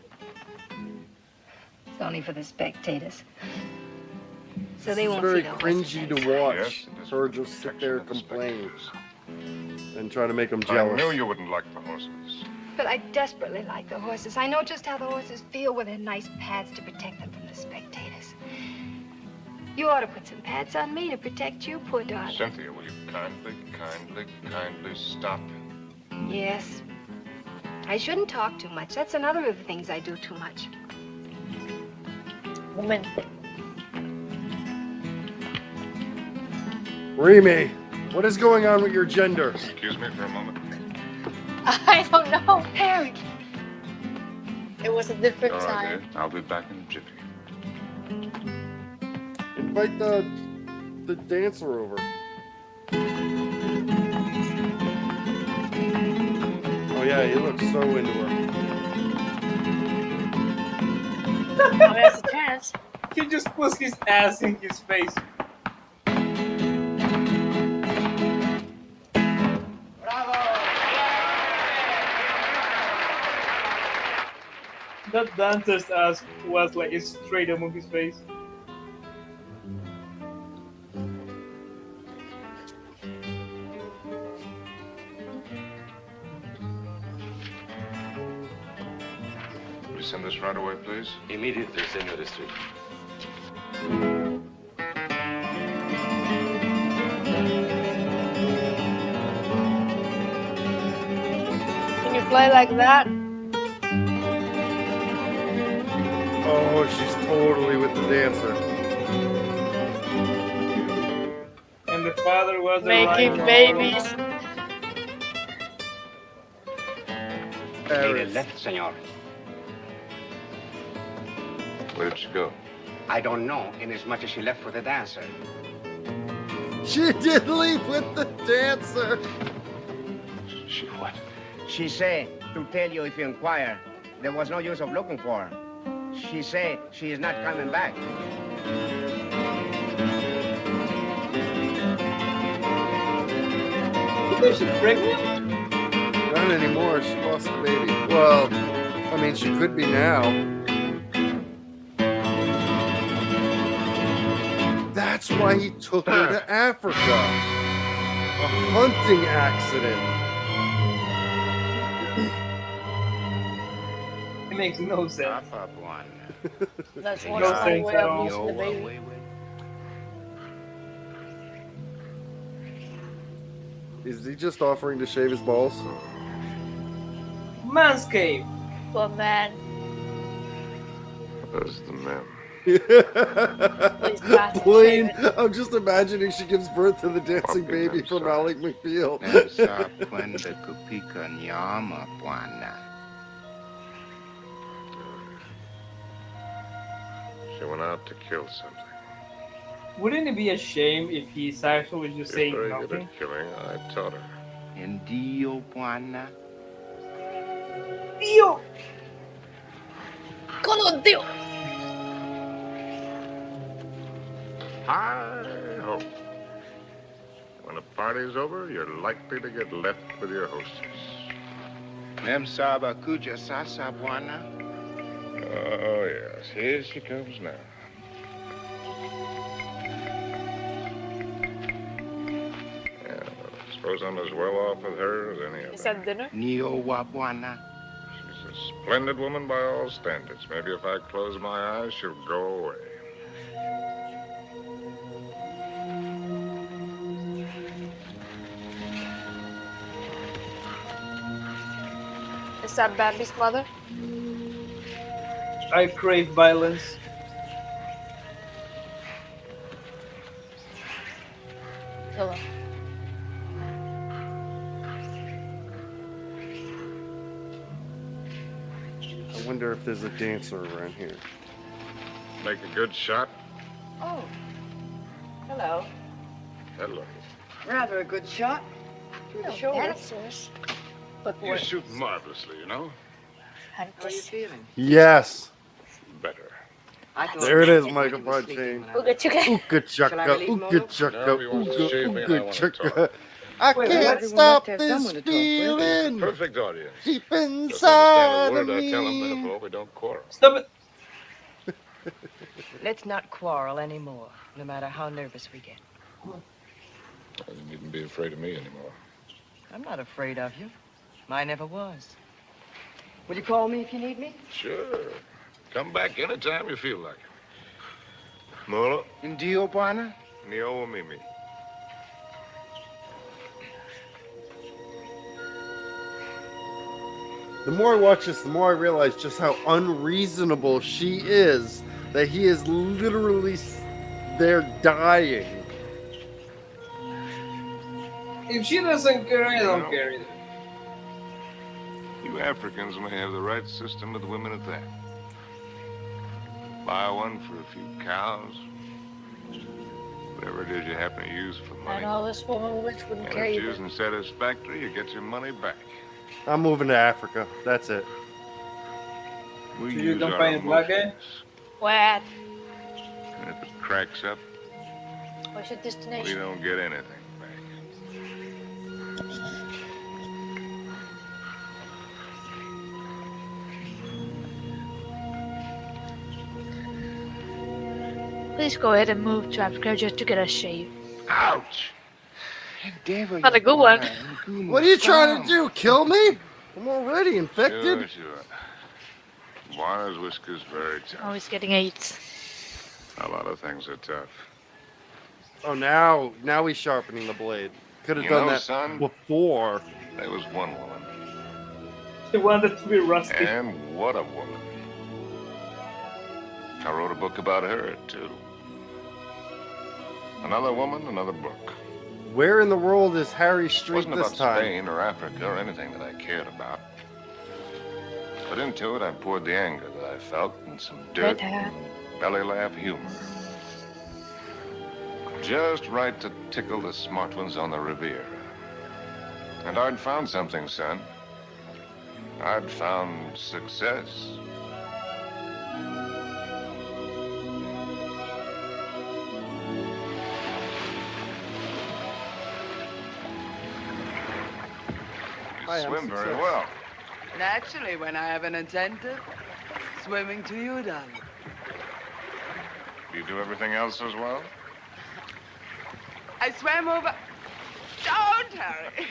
It's only for the spectators. So they
It's
won't
very
see the
cringy
horses.
to watch.
Yes, it is
Her
for
just sit
protection
there
of the
complaining
spectators.
and try to make them
I
jealous.
knew you wouldn't like the horses.
But I desperately like the horses. I know just how the horses feel with their nice pads to protect them from the spectators. You ought to put some pads on me to protect you, poor darling.
Cynthia, will you kindly stop?
Yes. I shouldn't talk too much. That's another of the things I do too much.
Woman.
Remy, what is going on with your gender?
Excuse me for a moment.
I don't know.
Harry!
It was a different
All right,
time.
dear. I'll be back in a jiffy.
Invite the dancer over. Oh yeah, he looks so into her.
Now there's a chance.
He just puts his ass in his face. That dancer's ass was like straight among his face.
Will you send this right away, please?
Immediately, Senor Street.
Can you play like that?
Oh, she's totally with the dancer.
And the father was
Making babies.
Lady left, senor.
Where did she go?
I don't know, inasmuch as she left for the dancer.
She did leave with the dancer.
She what?
She say to tell you if you inquire. There was no use of looking for her. She say she is not coming back.
Is she pregnant?
Not anymore. She lost the baby. Well, I mean, she could be now. That's why he took her to Africa. A hunting accident.
It makes no sense.
That's
No
one of the
sense
way
at
of
all.
losing the baby.
Is he just offering to shave his balls?
Manscaped.
Well, man.
Those are the men.
Plain. I'm just imagining she gives birth to the dancing baby from Alec McBeal.
She went out to kill something.
Wouldn't it be a shame if his actual was just
She's
saying
very good
nothing?
at killing. I taught her.
En Dio, Juana.
Dio!
Con Dio!
Hi-ho. When a party's over, you're likely to get left with your hostess.
Mem Saba Kuja Sasa Buana.
Oh, yes. Here she comes now. Yeah, suppose I'm as well off with her as any of
Is
them.
that dinner?
Neo Wabuana.
She's a splendid woman by all standards. Maybe if I close my eyes, she'll go away.
Is that Bambi's mother?
I crave violence.
Kill him.
I wonder if there's a dancer around here.
Make a good shot.
Oh. Hello.
Hello.
Rather a good shot. Through the shoulder.
Dancers. But
You shoot marvelously, you know.
How are you feeling?
Yes.
Better.
There it is, Michael Barchain.
Ooga chugga.
Ooga chugga, ooga chugga,
No, he wants to shave me and I
ooga
want to
chugga. I
Wait,
can't
what?
stop
Everyone must have
this
someone to talk with.
feeling
Perfect audience.
deep
Just
inside
understand
of
a word I tell him,
me.
therefore we don't quarrel.
Stop it.
Let's not quarrel anymore, no matter how nervous we get.
You needn't be afraid of me anymore.
I'm not afraid of you. I never was. Will you call me if you need me?
Sure. Come back anytime you feel like it. Molo,
Ndio Buana.
Neo Mimi.
The more I watch this, the more I realize just how unreasonable she is. That he is literally there dying.
If she doesn't care, I don't care either.
You Africans may have the right system with women at that. Buy one for a few cows. Whatever it is you happen to use for
I
money.
know this woman which wouldn't
And
care
if she
either.
isn't satisfactory, you get your money back.
I'm moving to Africa. That's it.
We
So you
use
don't
our
find a black guy?
emotions.
What?
And if it cracks up,
What's your
we
destination?
don't get anything back.
Please go ahead and move to Africa just to get a shave.
Ouch!
Not a good one.
What are you trying to do? Kill me? I'm already infected.
Sure. Juana's whiskers very tough.
Oh, he's getting AIDS.
A lot of things are tough.
Oh, now he's sharpening the blade. Could have
You
done
know,
that
son,
before.
There was one woman.
He wanted to be rusty.
And what a woman. I wrote a book about her, too. Another woman, another book.
Where in the world is Harry
It
Street
wasn't
this
about
time?
Spain or Africa or anything that I cared about. But into it, I poured the anger that I felt and some dirt and belly laugh humor. Just right to tickle the smart ones on the Riviera. And I'd found something, son. I'd found success.
Hi,
You
I'm
swim very
success.
well.
Naturally, when I have an incentive. Swimming to you, darling.
Do you do everything else as well?
I swam over... Don't, Harry!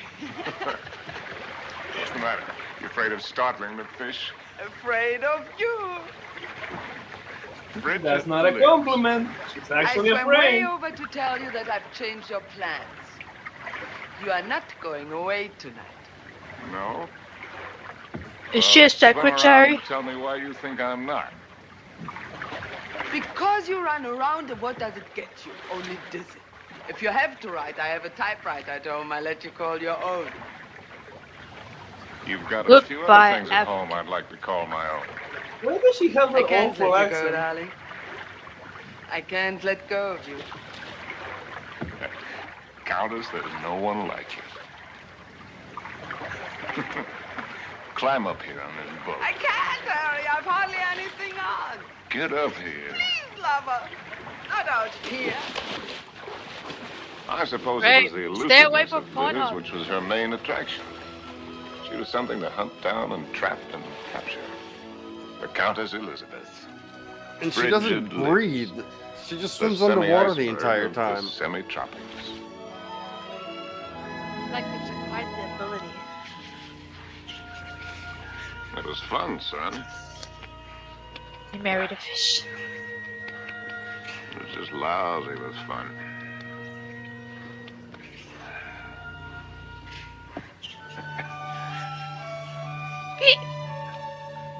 What's the matter? You afraid of startling the fish?
Afraid of you.
Bridget
That's not a
lives.
compliment. She's actually
I swam way
afraid.
over to tell you that I've changed your plans. You are not going away tonight.
No?
Is she a
swim around
secretary?
and tell me why you think I'm not.
Because you run around, and what does it get you? Only dizzy. If you have to write, I have a typewriter at home. I let you call your own.
You've got a few
Goodbye,
other things at home I'd like to call my own.
Why does she have
I
her
can't
awful
let you go,
accent?
darling. I can't let go of you.
Countess, there's no one like you. Climb up here on this boat.
I can't, Harry. I've hardly anything on.
Get up here.
Please, lover. Not out here.
I suppose
Right.
it was the
Stay away
elusiveness
from
of
Pornhub.
Liz which was her main attraction. She She was something to hunt down and trap and capture. The Countess Elizabeth.
And she doesn't
Frigid
breathe.
lips.
She just
The
swims underwater the
semi-iceberg
entire
of
time.
The semi-tropics.
Like it's quite the ability.
It was fun, son.
He married a fish.
It was just lousy with fun.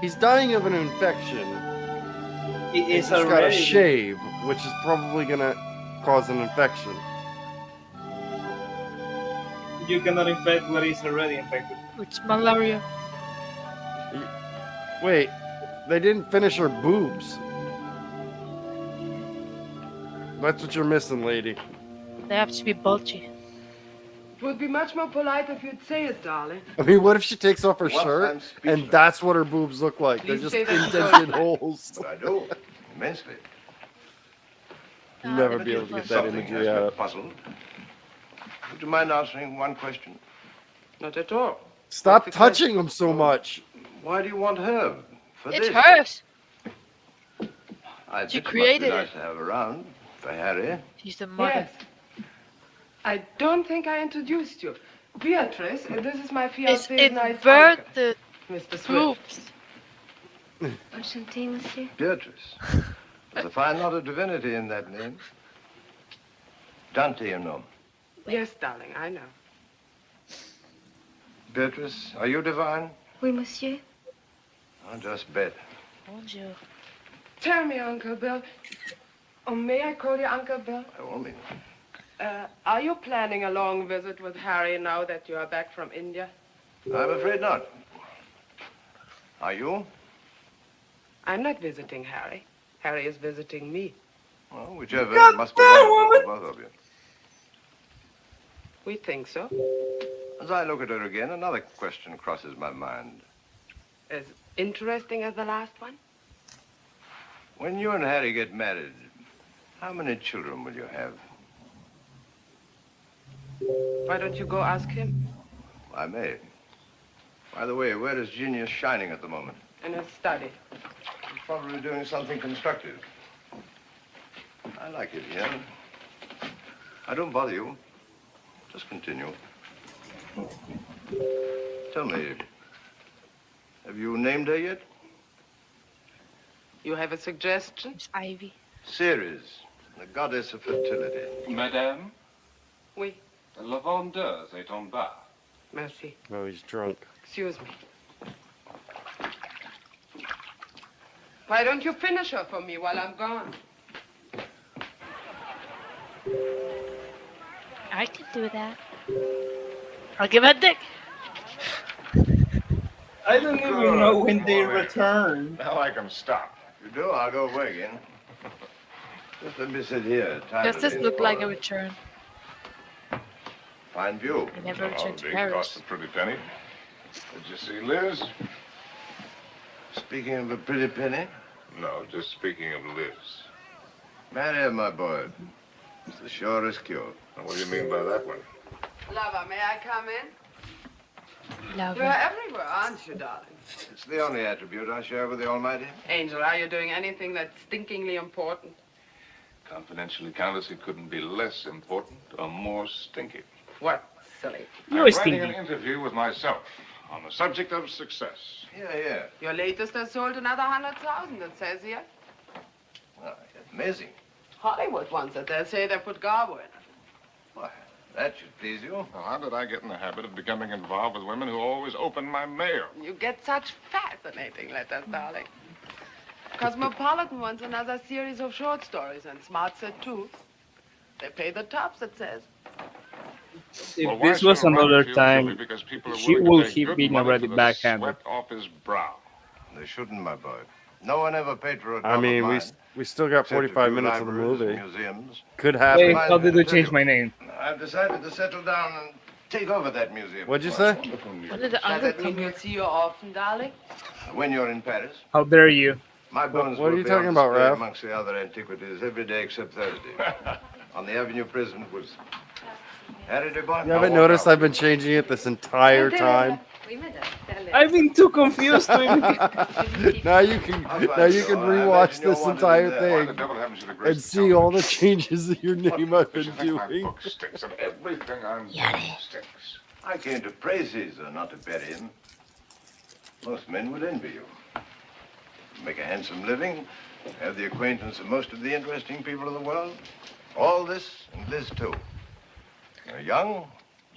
He's dying of an infection.
He
He's
is
just got to
already.
shave, which is probably gonna cause an infection.
You cannot infect what is already infected.
It's malaria.
Wait, they didn't finish her boobs. That's what you're missing, lady.
They have to be bulgy.
It would be much more polite if you'd say it, darling.
I mean, what if she takes off her
Well,
shirt
I'm speechless.
and that's what her boobs look like? They're
Please
just
say that you
indented
don't.
holes.
But I do, immensely.
You'll never
but
be able to
you-
get that
Something
imagery
has me
out.
puzzled. Would you mind answering one question?
Not at all.
Stop
What's the
touching them so much.
Why do you want her for
It's
this?
hers.
I
She
think
created
it must
it.
be nice to have around for Harry.
She's the mother.
Yes. I don't think I introduced you. Beatrice, this is my
It's
fiancé's nice
invert
uncle,
the
Mr. Swift.
boobs.
Enchanté, monsieur.
Beatrice. There's a fine lot of divinity in that name. Dante, you know.
Yes, darling, I know.
Beatrice, are you divine?
Oui, monsieur.
I'll just bet.
Bonjour.
Tell me, Uncle Bill. Oh, may I call you Uncle Bill?
By all means.
Are you planning a long visit with Harry now that you are back from India?
I'm afraid not. Are you?
I'm not visiting Harry. Harry is visiting me.
Well, whichever. It must be wonderful for both of you.
We think so.
As I look at her again, another question crosses my mind.
As interesting as the last one?
When you and Harry get married, how many children will you have?
Why don't you go ask him?
I may. By the way, where is Genius shining at the moment?
In his study.
He's probably doing something constructive. I like it here. I don't bother you. Just continue. Tell me, have you named her yet?
You have a suggestion?
It's Ivy.
Ceres, the goddess of fertility.
Madame,
Oui,
la vendeuse est en bas.
merci.
Oh, he's drunk.
Excuse me. Why don't you finish her for me while I'm gone?
I can do that. I'll give her a dick.
I don't even know when they return.
Now I can stop.
If you do, I'll go away again. Just let me sit here.
Does this look like a return?
Fine view.
I never returned to
big
Paris.
cost a pretty penny. Did you see Liz?
Speaking of a pretty penny,
No, just speaking of Liz.
marry her, my boy. It's the surest cure.
Now, what do you mean by that one?
Lover, may I come in?
Love
You're
her.
everywhere, aren't you, darling?
It's the only attribute I share with the Almighty.
Angel, are you doing anything that's stinkingly important?
Confidentially, Countess, it couldn't be less important or more stinky.
What, silly?
I'm
You're
writing an
stinky.
interview with myself on the subject of success.
Yeah.
Your latest has sold another 100,000, it says here.
Oh, amazing.
Hollywood wants it. They say they put Garbo in it.
Why, that should please you.
Now, how did I get in the habit of becoming involved with women who always open my mail?
You get such fascinating letters, darling. Cosmopolitan wants another series of short stories, and Smart said too. They pay the tops, it says.
Well,
If
why
this was
should a man
another
feel
time,
guilty because people are
she
willing to
will
pay
keep
good
being
money
already
for the
backhanded.
sweat off his brow?
They shouldn't, my boy. No one ever paid for a
I
drop
mean,
of
we
mine,
we still got
except a
45
few
minutes of the
libraries,
movie.
Museums.
Could happen.
Wait, how did they change my name?
I've decided to settle down and take over that museum.
What'd you say?
When did the
Does
uncle
that mean
come?
we'll see you often, darling?
When you're in Paris,
How dare you?
my bones
what are
will
you
be
talking
on
about,
display
Raph?
amongst the other antiquities every day except Thursday. On the Avenue Prison was Harry de Bois.
You haven't noticed I've been changing it this entire time?
I've been too confused to even...
now you can rewatch this entire
Why
thing
the devil haven't you the grace
and
to tell
see
me
all the
truth?
changes that your name has
What
been
you think my
doing.
book stinks, and everything I'm doing stinks.
I came to praise Caesar, not to bury him. Most men would envy you. Make a handsome living, have the acquaintance of most of the interesting people in the world. All this and this too. You're young,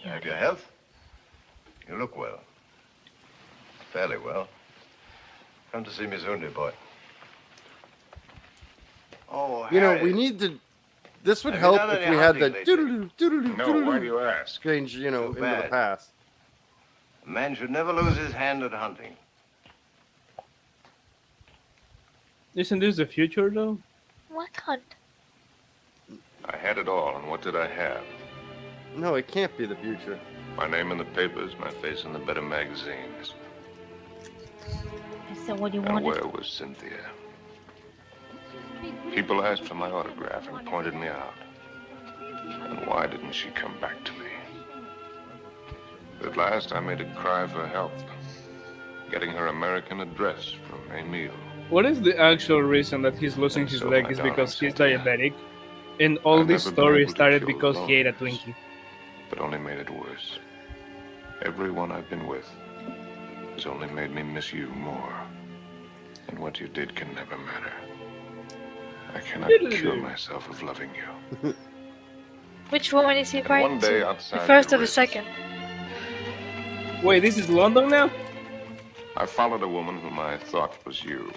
you have your health, you look well. Fairly well. Come to see me soon, dear boy. Oh,
You know,
Harry.
we need to. This would
Have you
help
done
if
any
we had
hunting
that
lately?
No, why do you ask?
change, you know,
Too
into the
bad.
past.
A man should never lose his hand at hunting.
Isn't this the future, though?
What hunt?
I had it all, and what did I have?
No, it can't be the future.
My name in the papers, my face in the better magazines.
Is that what you
And
wanted?
where was Cynthia? People asked for my autograph and pointed me out. And why didn't she come back to me? At last, I made a cry for help, getting her American address from Emil.
What if the actual reason that he's losing his leg is because he's diabetic? And all
I've
this
never been
story
able to
started
kill
because he ate a
loneliness.
Twinkie.
But only made it worse. Everyone I've been with has only made me miss you more. And what you did can never matter. I cannot cure myself of loving you.
Which woman is he
And
writing
one day
to?
outside
The first
the
or the
ridge,
second?
Wait, this is London now?
I followed a woman whom I thought was you.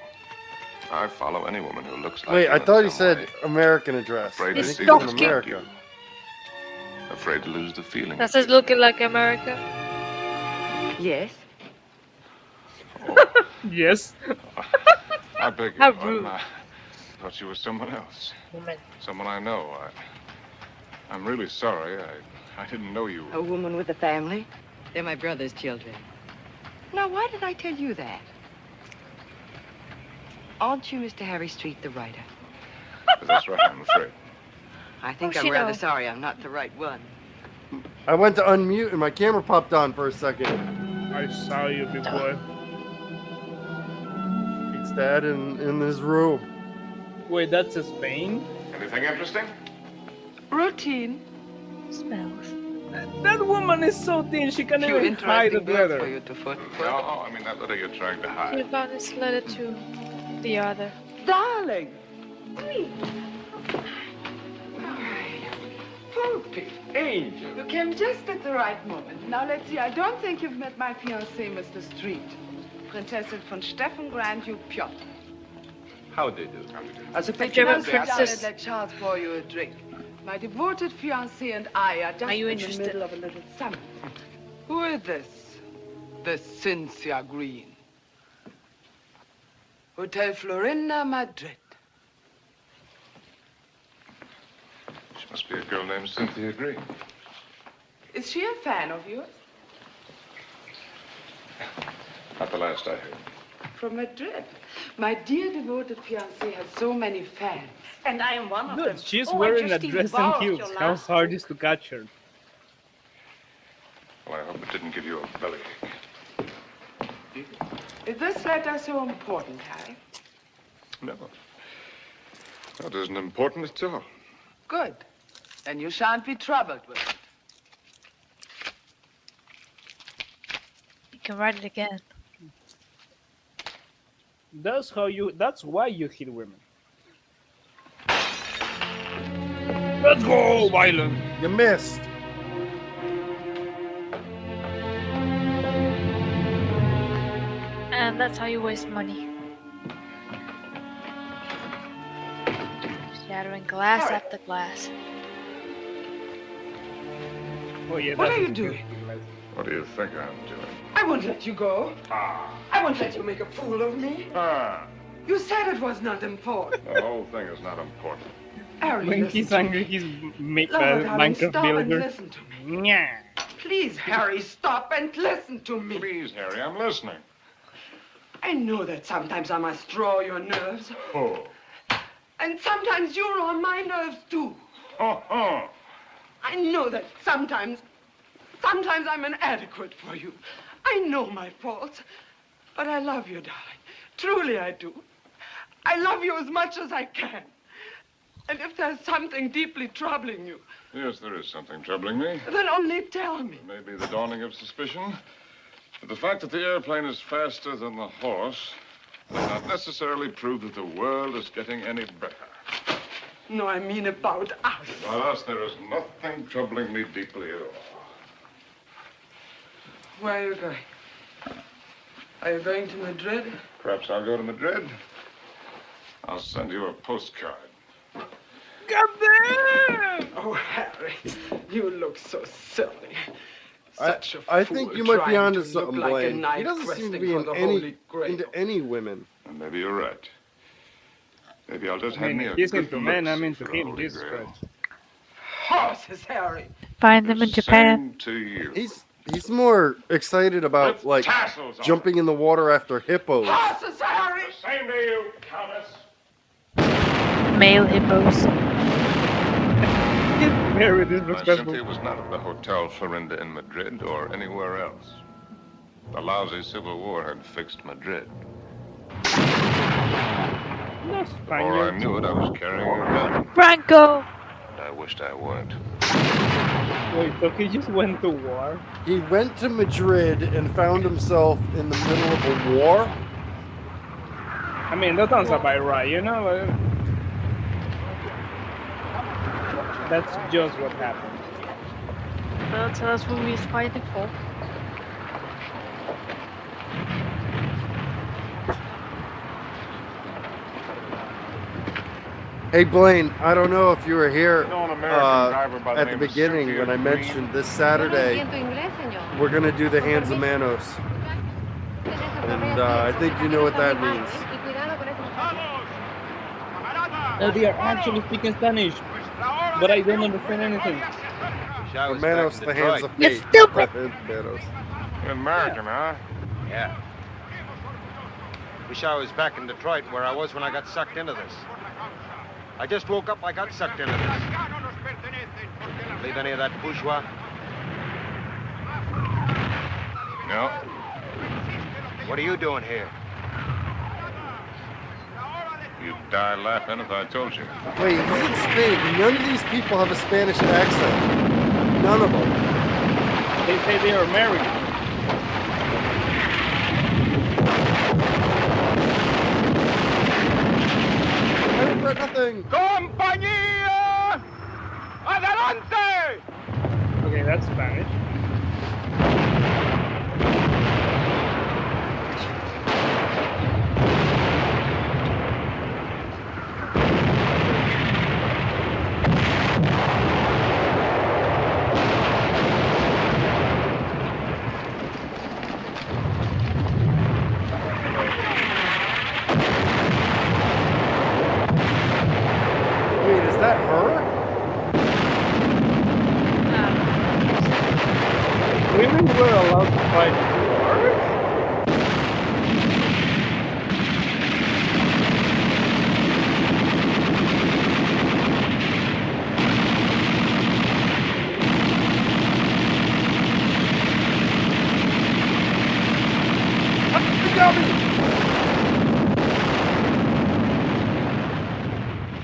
I follow any woman who looks like
Wait,
you
I
in
thought he
some
said
way.
American address.
Afraid
I
to
think
see
he's
what
in
is like
America.
you. Afraid to lose the feeling.
Does this looking like America?
Yes.
Yes.
I beg
How
your pardon.
rude.
I thought you were someone else.
Woman.
Someone I know. I'm really sorry. I didn't know you.
A woman with a family? They're my brother's children. Now, why did I tell you that? Aren't you Mr. Harry Street, the writer?
That's right, I'm afraid.
I think
Oh,
I'm
she
rather
know.
sorry I'm not the right one.
I went to unmute and my camera popped on for a second.
I saw you, big boy.
Pete's dad in his room.
Wait, that's a Spain?
Anything interesting?
Routine.
Smells.
That woman is so thin, she can't
Few
even hide the
interesting birds
leather.
for you to foot.
No, I mean that letter you're trying to hide.
He found his letter to the other.
Darling. Poopy.
Angel.
You came just at the right moment. Now let's see. I don't think you've met my fiancé, Mr. Street. Prinzessin von Steffen Grand Duke Piotr.
How they do?
As a
The German
Sit down
princess.
and let Charles pour you a drink. My devoted fiancé and I are just
Are you
in
interested?
the middle of a little summit. Who is this? The Cynthia Green. Hotel Florinda, Madrid.
She must be a girl named Cynthia Green.
Is she a fan of yours?
Not the last I heard.
From Madrid. My dear devoted fiancé has so many fans.
And I am one of
Look, she's wearing a dress and heels. How hard is to catch her?
Well, I hope it didn't give you a bellyache.
Is this letter so important, Harry?
No. That isn't important at all.
Good. Then you shan't be troubled with it.
You can write it again.
That's why you hit women. Let's go, violent.
You missed.
And that's how you waste money. Shattering glass
Harry.
after glass.
Oh yeah,
What
that's
are you
a
doing?
What do you think I'm doing?
I won't let you go.
Ah.
I won't let you make a fool of me.
Ah.
You said it was not important.
The whole thing is not important.
Harry,
When
listen
he's
to
angry,
me.
he's
Darling,
Minecraft
stop and
villager.
listen to me.
Yeah.
Please, Harry, stop and listen to me.
Please, Harry, I'm listening.
I know that sometimes I must draw your nerves.
Oh.
And sometimes you're on my nerves, too.
Oh, oh.
I know that sometimes I'm inadequate for you. I know my faults, but I love you, darling. Truly I do. I love you as much as I can. And if there's something deeply troubling you,
Yes, there is something troubling me.
then only tell me.
Maybe the dawning of suspicion. But the fact that the airplane is faster than the horse does not necessarily prove that the world is getting any better.
No, I mean about us.
About us, there is nothing troubling me deeply at all.
Where are you going? Are you going to Madrid?
Perhaps I'll go to Madrid. I'll send you a postcard.
Goddamn! Oh, Harry, you look so silly. Such a
I
fool
think you might be
trying
onto
to
something,
look like a
Blaine.
knight
He doesn't seem to
questing
be
for
in
the
any,
Holy Grail.
into any women.
And maybe you're right. Maybe I'll just
I
have
mean,
me a
if he's
good
into men, I'm
look-see
into
for the
him.
Holy
Jesus
Grail.
Christ.
Horses, Harry.
Find them in Japan.
Same to you.
He's more excited about like
tassels on
jumping in the water after hippos.
Horses, Harry.
Same to you, Countess.
Male hippos.
Very
My
disrespectful.
Cynthia was not at the Hotel Florinda in Madrid or anywhere else. The lousy Civil War had fixed Madrid.
No
Before I knew it, I was carrying a gun.
Franco!
And I wished I weren't.
Wait, so he just went to war?
He went to Madrid and found himself in the middle of a war.
I mean, that sounds about right, you know? That's just what happened.
Well, tell us what he's fighting for.
Hey Blaine, I don't know if you were here
You know an American driver by the
at the
name of
beginning
Cynthia
when I
Green?
mentioned this Saturday we're gonna do the hands of Manos, and I think you know what that means.
Oh, they are actually speaking Spanish, but I don't understand anything.
Or Manos, the hands of
You
fate.
stupid!
Manos.
You're American, huh?
Yeah. Wish I was back in Detroit where I was when I got sucked into this. I just woke up, I got sucked into this. Leave any of that bourgeois?
No.
What are you doing here?
You'd die laughing if I told you.
Wait, he's in Spain. None of these people have a Spanish accent. None of them.
They say they are American.
I regret nothing.
¡Compañía! ¡Adelante!
Okay, that's Spanish.
Wait, is that her?
Women were allowed to fight wars?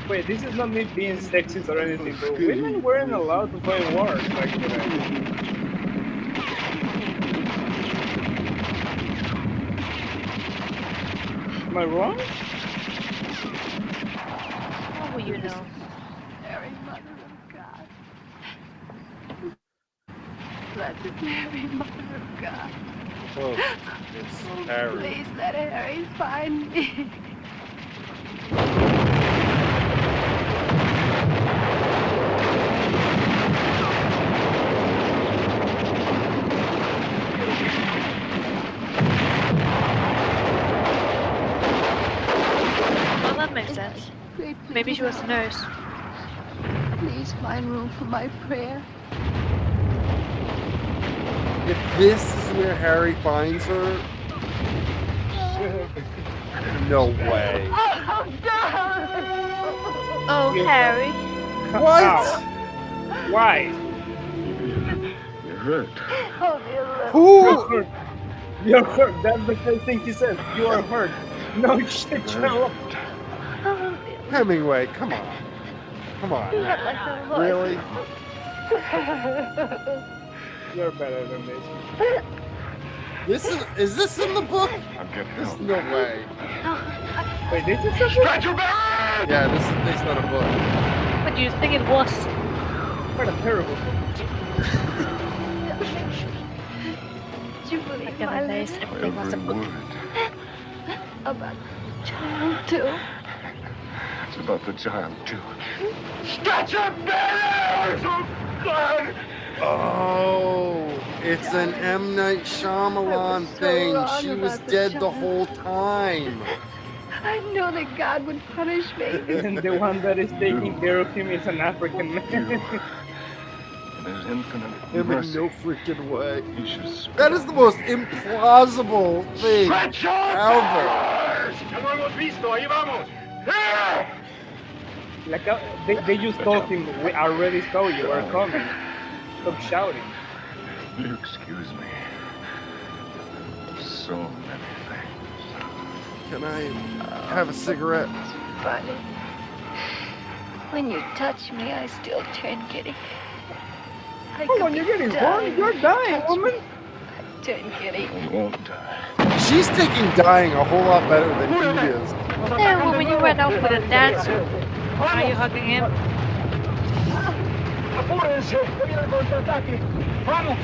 Wait, this is not me being sexist or anything, but women weren't allowed to fight wars back then. Am I wrong?
What will you know?
Mary, Mother of God. Blessed Mary, Mother of God.
Oh, it's Harry.
Please let Harry find me.
Well, that makes sense. Maybe she was a nurse.
Please find room for my prayer.
If this is where Harry finds her, no way.
Oh, God!
Oh, Harry.
What?
Ow. Why?
You're hurt.
Oh, dear Lord.
Who?
You're hurt. That's the first thing he says. You are hurt. No shit, Sherlock.
Hemingway, come on. Come on. Really?
You're better than this.
Is this in the book?
I'll get
There's
help.
no way.
Wait, this is a
Stretcher bearers!
Yeah, this is based on a book.
What do you think it was?
What a terrible book.
Did you believe
Back in
my
the days,
letter
everything was a
Every
book.
word.
about the child, too?
It's about the child, too. Stretcher bearers! Oh, God!
Oh, it's an M. Night Shyamalan
so
thing.
wrong
She was
about the
dead the
child.
whole time.
I knew that God would punish me.
And the one that is taking care of him is an African man.
In his infinite
Him in
mercy,
no freaking way.
he should spare
That is the most implausible thing
Stretcher
ever.
bearers! ¡Ya lo hemos visto! ¡Ahí vamos! ¡Here!
Like they just told him, we already saw you are coming. Stop shouting.
Will you excuse me? So many things.
Can I have a cigarette?
Funny. When you touch me, I still turn giddy. I
Come
could
on,
be
you're getting
dying
horny. You're
when you
dying,
touch
woman.
me. I turn giddy.
I won't die.
She's taking dying a whole lot better than he is.
Yeah, well, when you went out with a dancer, why are you hugging him?
¡Apúrense! ¡Que viene el contraataque! ¡Vamos!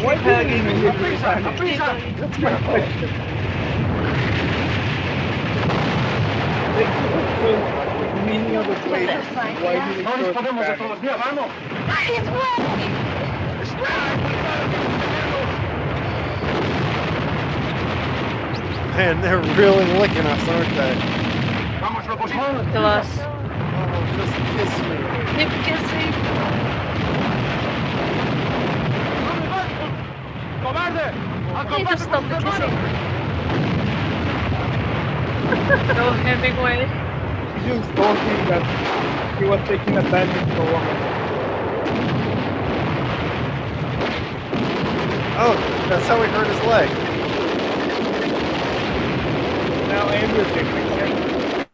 Why do you even use this
¡Aprisa!
animal?
¡Aprisa!
That's my question. Many other places. Why do they
¡No
go to
disponemos de
Spanish?
todos! ¡Mira, vamos!
He's ready!
Man, they're really licking us, aren't they?
¡Vamos, lo posible!
Kill us.
Oh, just kiss me.
Keep kissing.
¡Cobarde! ¡Al
Hey,
combate
just stop
con
the
tus
kissing.
hermanos!
No Hemingway.
He just told him that he was taking advantage of a woman.
Oh, that's how he hurt his leg.
Now everything makes sense.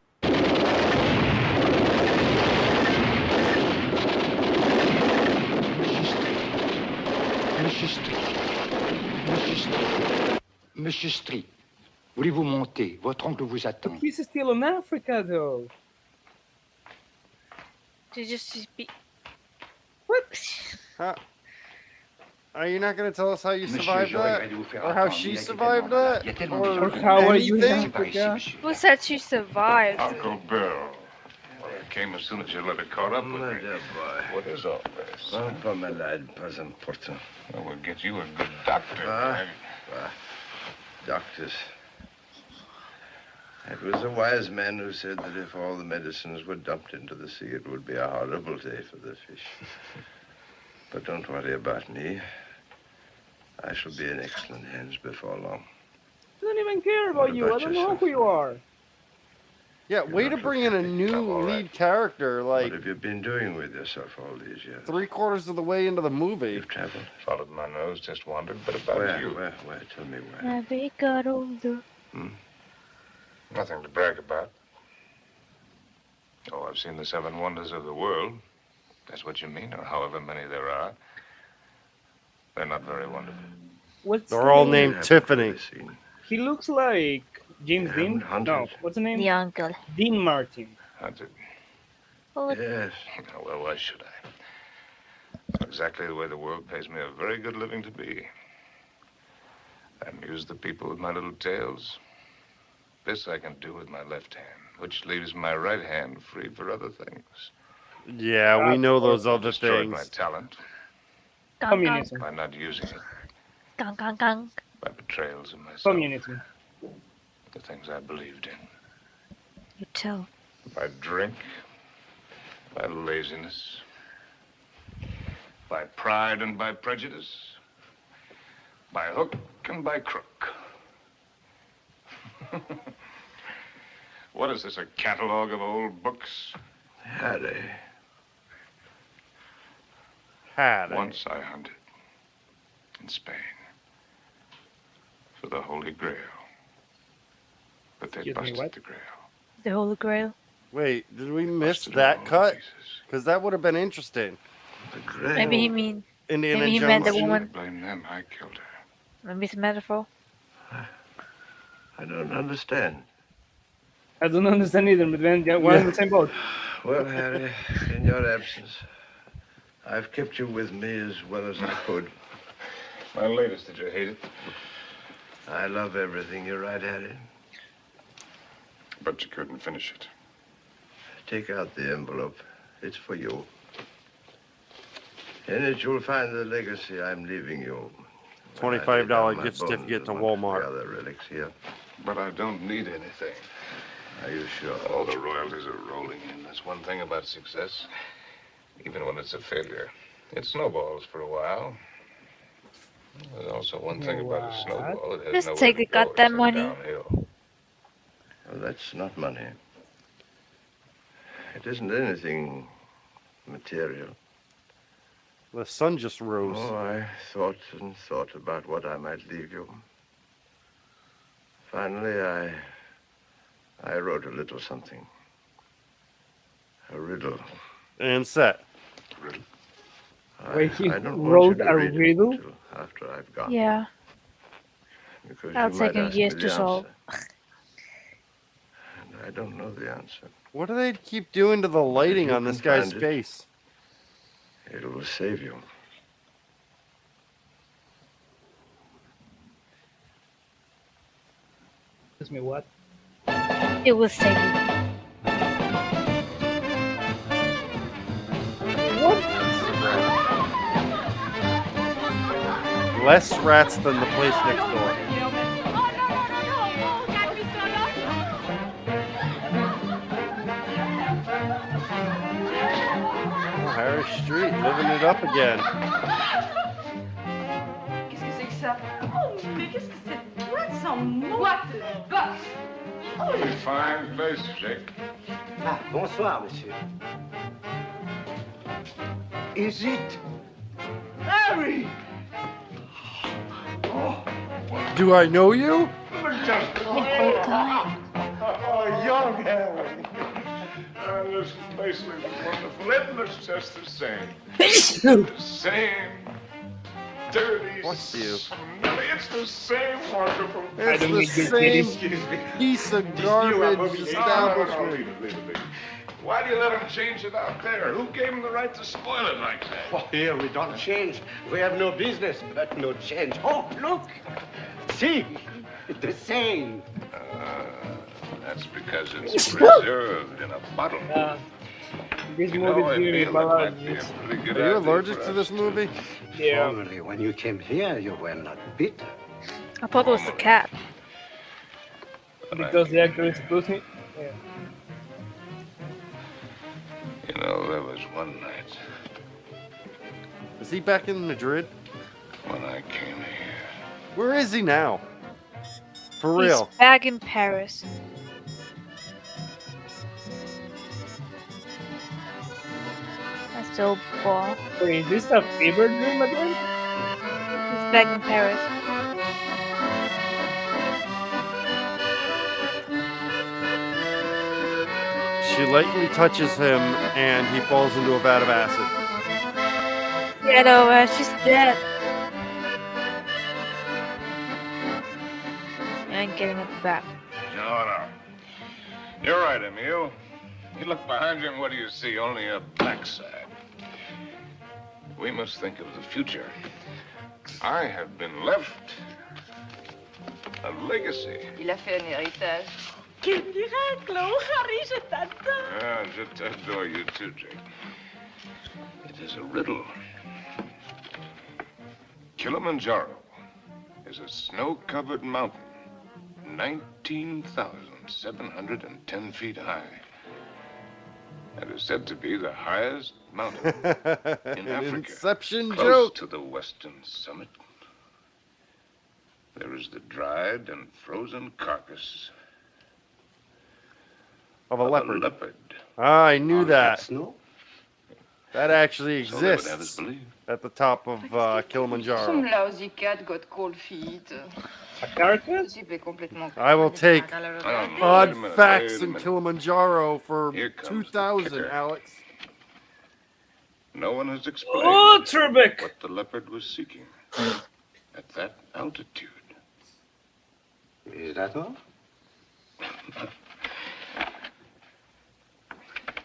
Monsieur Street, voulez-vous monter? Votre oncle vous attend.
But he's still in Africa, though.
Did you just be...
What?
Huh? Are you not going to tell us how you
Monsieur,
survived
j'aurais
that?
aimé vous faire
Or how
attendre,
she
il a été
survived
tellement malade.
that?
Il y a tellement
Or
de gens
how are you in
anything?
Africa?
Who said she survived?
Uncle Bill. Well, it came as soon as your letter caught up with
My
me.
dear boy.
What is all this?
Un peu malade, pas important.
Well, we'll get you a good doctor.
Doctors. It was a wise man who said that if all the medicines were dumped into the sea, it would be a horrible day for the fish. But don't worry about me. I shall be in excellent hands before long.
I don't even care about
What
you. I
about
don't know
yourself?
who you are.
Yeah, way to bring in a new lead character, like
What have you been doing with yourself all these years?
3/4 of the way into the movie.
You've traveled?
Followed my nose, just wandered, but about you.
Where? Tell me where.
Have we got older?
Nothing to brag about. Oh, I've seen the 7 wonders of the world. That's what you mean, or however many there are. They're not very wonderful.
What's
They're
the
all
name?
named Tiffany.
He looks like James Dean. No, what's the name?
The uncle.
Dean Martin.
Hunted.
Oh,
Yes.
Well, why should I? It's exactly the way the world pays me a very good living to be. I amuse the people with my little tales. This I can do with my left hand, which leaves my right hand free for other things.
Yeah, we know those other
Destroyed my
things.
talent
Communism.
by not using it,
Gang, gang, gang.
by betrayals of myself,
Communism.
the things I believed in,
You tell.
by drink, by laziness, by pride and by prejudice, by hook and by crook. What is this, a catalog of old books?
Harry.
Had
Once I hunted in Spain. the Holy Grail. But they
Excuse me,
busted
what?
the Grail.
The Holy Grail.
Wait, did we miss
Busted
that
all to
cut?
pieces.
Because that would have been interesting.
The Grail.
Maybe he mean.
Indiana
Maybe he
Jones.
meant the
I
woman.
blame them. I killed her.
Maybe it's a metaphor.
I don't understand.
I don't understand either, but then we're in the same boat.
Well, Harry, in your absence, I've kept you with me as well as I could.
My latest, did you hate it?
I love everything you write, Harry.
But you couldn't finish it.
Take out the envelope. It's for you. In it, you'll find the legacy I'm leaving you.
$25 gift certificate to Walmart.
The other relics here.
But I don't need anything.
Are you sure?
All the royalties are rolling in. That's one thing about success. Even when it's a failure, it snowballs for a while. There's also one thing about a snowball. It has
Just
nowhere
take
to
it,
go
got that
except
money.
downhill.
Well, that's not money. It isn't anything material.
The sun just rose.
Oh, I thought and thought about what I might leave you. Finally, I wrote a little something. A riddle.
And set.
Riddle.
Wait, he
I don't
wrote
want you to
a
read it
riddle?
until after I've gone.
Yeah.
Because
That'll
you
take
might
him
ask
years
me
to
the
solve.
answer. And I don't know the answer.
What do they keep doing to the lighting
you
on this
can
guy's
find it.
face?
It will save you.
Excuse me, what?
It was saving.
Less rats than the place next door. Oh, Harry Street, living it up again.
Qu'est-ce que c'est que ça? Oh, mais qu'est-ce que c'est? What some what the fuck?
Pretty fine place, Jake.
Ah, bonsoir, monsieur. Is it Harry?
Do I know you?
Oh, young Helen. This place is wonderful. It looks just the same. The same dirty,
What's you?
smelly. It's the same wonderful.
It's
don't
the
need your
same
titties.
piece of
No,
garbage
leave
establishment.
it. Why do you let them change it out there? Who gave them the right to spoil it like that?
Oh, here we don't change. We have no business, but no change. Oh, look! See? The same.
That's because it's preserved in a bottle.
This
You know,
movie
I
is giving
feel
me
it might be a
allergies.
pretty good
Are you
idea
allergic
for
to
us
this movie?
Yeah.
Only when you came here, you were not bitter.
I thought it was the cat.
Because the actor is pussy. Yeah.
You know, there was one night
Is he back in Madrid?
when I came here.
Where is he now? For real.
He's back in Paris. That's still ball.
Wait, is this a fever dream again?
He's back in Paris.
She lightly touches him and he falls into a vat of acid.
Get over, she's dead. I ain't getting it back.
No. You're right, Emile. You look behind you and what do you see? Only a backside. We must think of the future. I have been left a legacy.
Il a fait un héritage.
Quel miracle! Oh, Harry, je t'adore!
Ah, je t'adore you too, Jake. It is a riddle. Kilimanjaro is a snow-covered mountain, 19,710 feet high. It is said to be the highest mountain in
An
Africa.
Inception
Close
joke.
to the western summit, there is the dried and frozen carcass
Of a leopard.
leopard.
Ah, I knew that.
Snow?
That actually
So they would have us
exists
believe.
at the top of
Some
Kilimanjaro.
lousy cat got cold feet.
A carcass?
Ce type est complètement
I will take
I don't know.
odd
Wait a minute,
facts
wait a
in
minute.
Kilimanjaro for
Here comes the
2,000,
kicker.
Alex.
No one has explained
Oh, Trebek!
what the leopard was seeking at that altitude.
Is that all?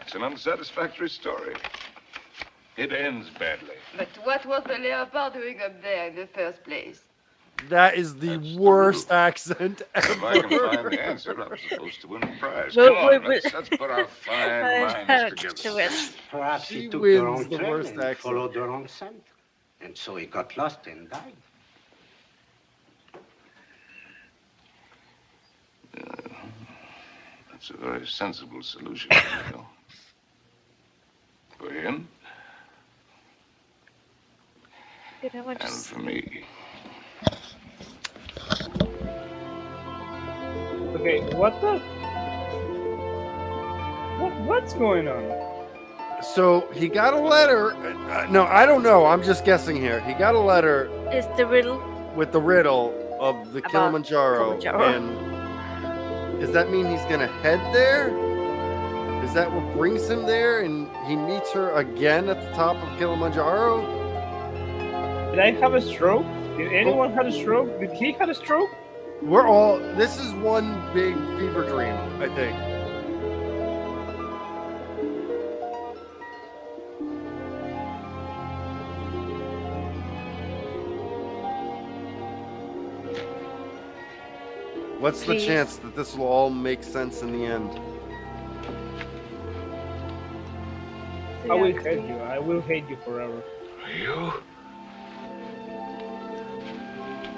It's an unsatisfactory story. It ends badly.
But what was the leopard doing up there in the first place?
That is the worst accent ever.
If I can find the answer, I'm supposed to win a prize.
Wait,
Come on,
wait, wait.
let's put our fine minds together.
Perhaps
She
he took
wins
the wrong
the
trail
worst
and
accent.
followed the wrong scent. And so he got lost and died.
That's a very sensible solution, you know. For him and for me.
Okay, what the? What's going on?
So he got a letter. No, I don't know. I'm just guessing here. He got a letter
Is the riddle
with the riddle of the
About
Kilimanjaro.
Kilimanjaro.
And does that mean he's going to head there? Is that what brings him there? And he meets her again at the top of Kilimanjaro?
Did I have a stroke? Did anyone have a stroke? Did he have a stroke?
We're all. This is one big fever dream, I think. What's the
Please.
chance that this will all make sense in the end?
I will hate you. I will hate you forever.
You?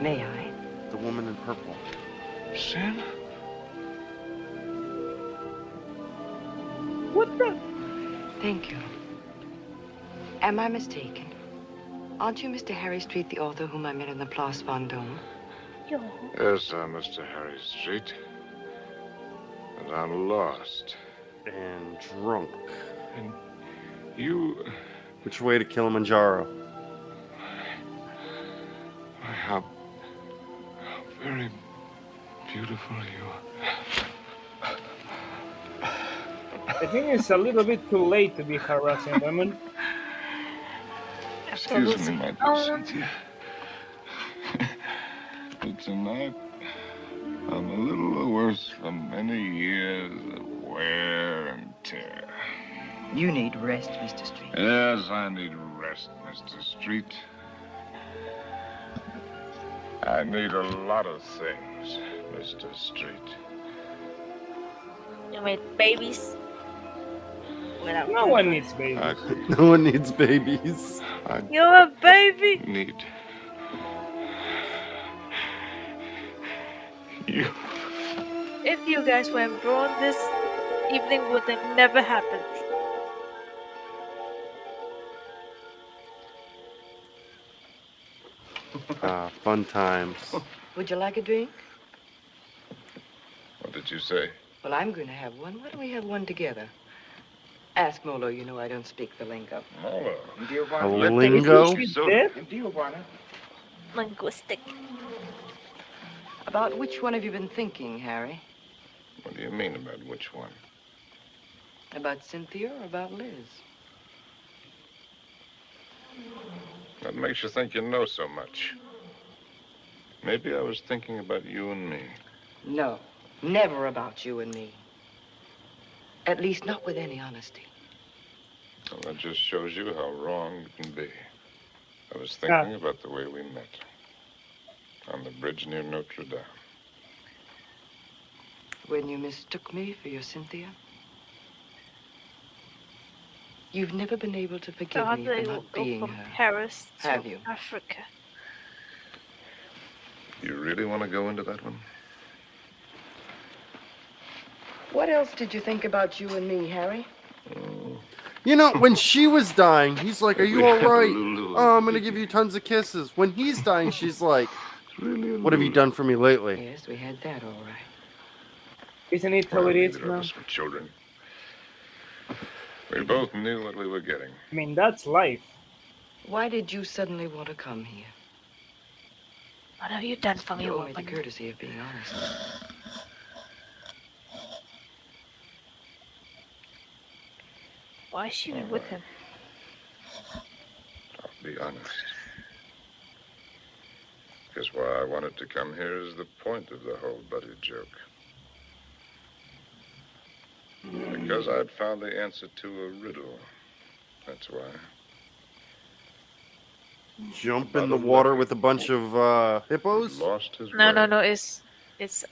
May I?
The woman in purple.
Sin?
What the?
Thank you. Am I mistaken? Aren't you Mr. Harry Street, the author whom I met in the Place Vendôme?
Yes, I'm Mr. Harry Street. And I'm lost.
And drunk.
And you...
Which way to Kilimanjaro?
How very beautiful you are.
I think it's a little bit too late to be harassing women.
Excuse me, my dear Cynthia. But tonight, I'm a little worse from many years of wear and tear.
You need rest, Mr. Street.
Yes, I need rest, Mr. Street. I need a lot of things, Mr. Street.
You made babies. Without
No one needs babies.
No one needs babies.
You're a baby.
Need you.
If you guys weren't born, this evening would have never happened.
Fun times.
Would you like a drink?
What did you say?
Well, I'm going to have one. Why don't we have one together? Ask Molo. You know I don't speak the lingo.
Molo.
A lingo?
Linguistic.
About which one have you been thinking, Harry?
What do you mean about which one?
About Cynthia or about Liz?
What makes you think you know so much? Maybe I was thinking about you and me.
No, never about you and me. At least not with any honesty.
Well, that just shows you how wrong it can be. I was thinking about the way we met. On the bridge near Notre Dame.
When you mistook me for your Cynthia? You've never been able to forgive
God,
me
they
for
will
not
go
being
from
her.
Paris to
Have you?
Africa.
You really want to go into that one?
What else did you think about you and me, Harry?
You know, when she was dying, he's like, "Are you all right? Oh, I'm gonna give you tons of kisses." When he's dying, she's like, "What have you done for me lately?"
Yes, we had that all right.
Isn't it how it is
Neither
now?
of us were children. We both knew what we were getting.
I mean, that's life.
Why did you suddenly want to come here?
What have you done for me,
You owe me the
woman?
courtesy of being honest.
Why is she even with him?
I'll be honest. Because why I wanted to come here is the point of the whole buddy joke. Because I'd found the answer to a riddle. That's why.
Jump in the water with a bunch of hippos?
Lost his
No,
way.
no, no. It's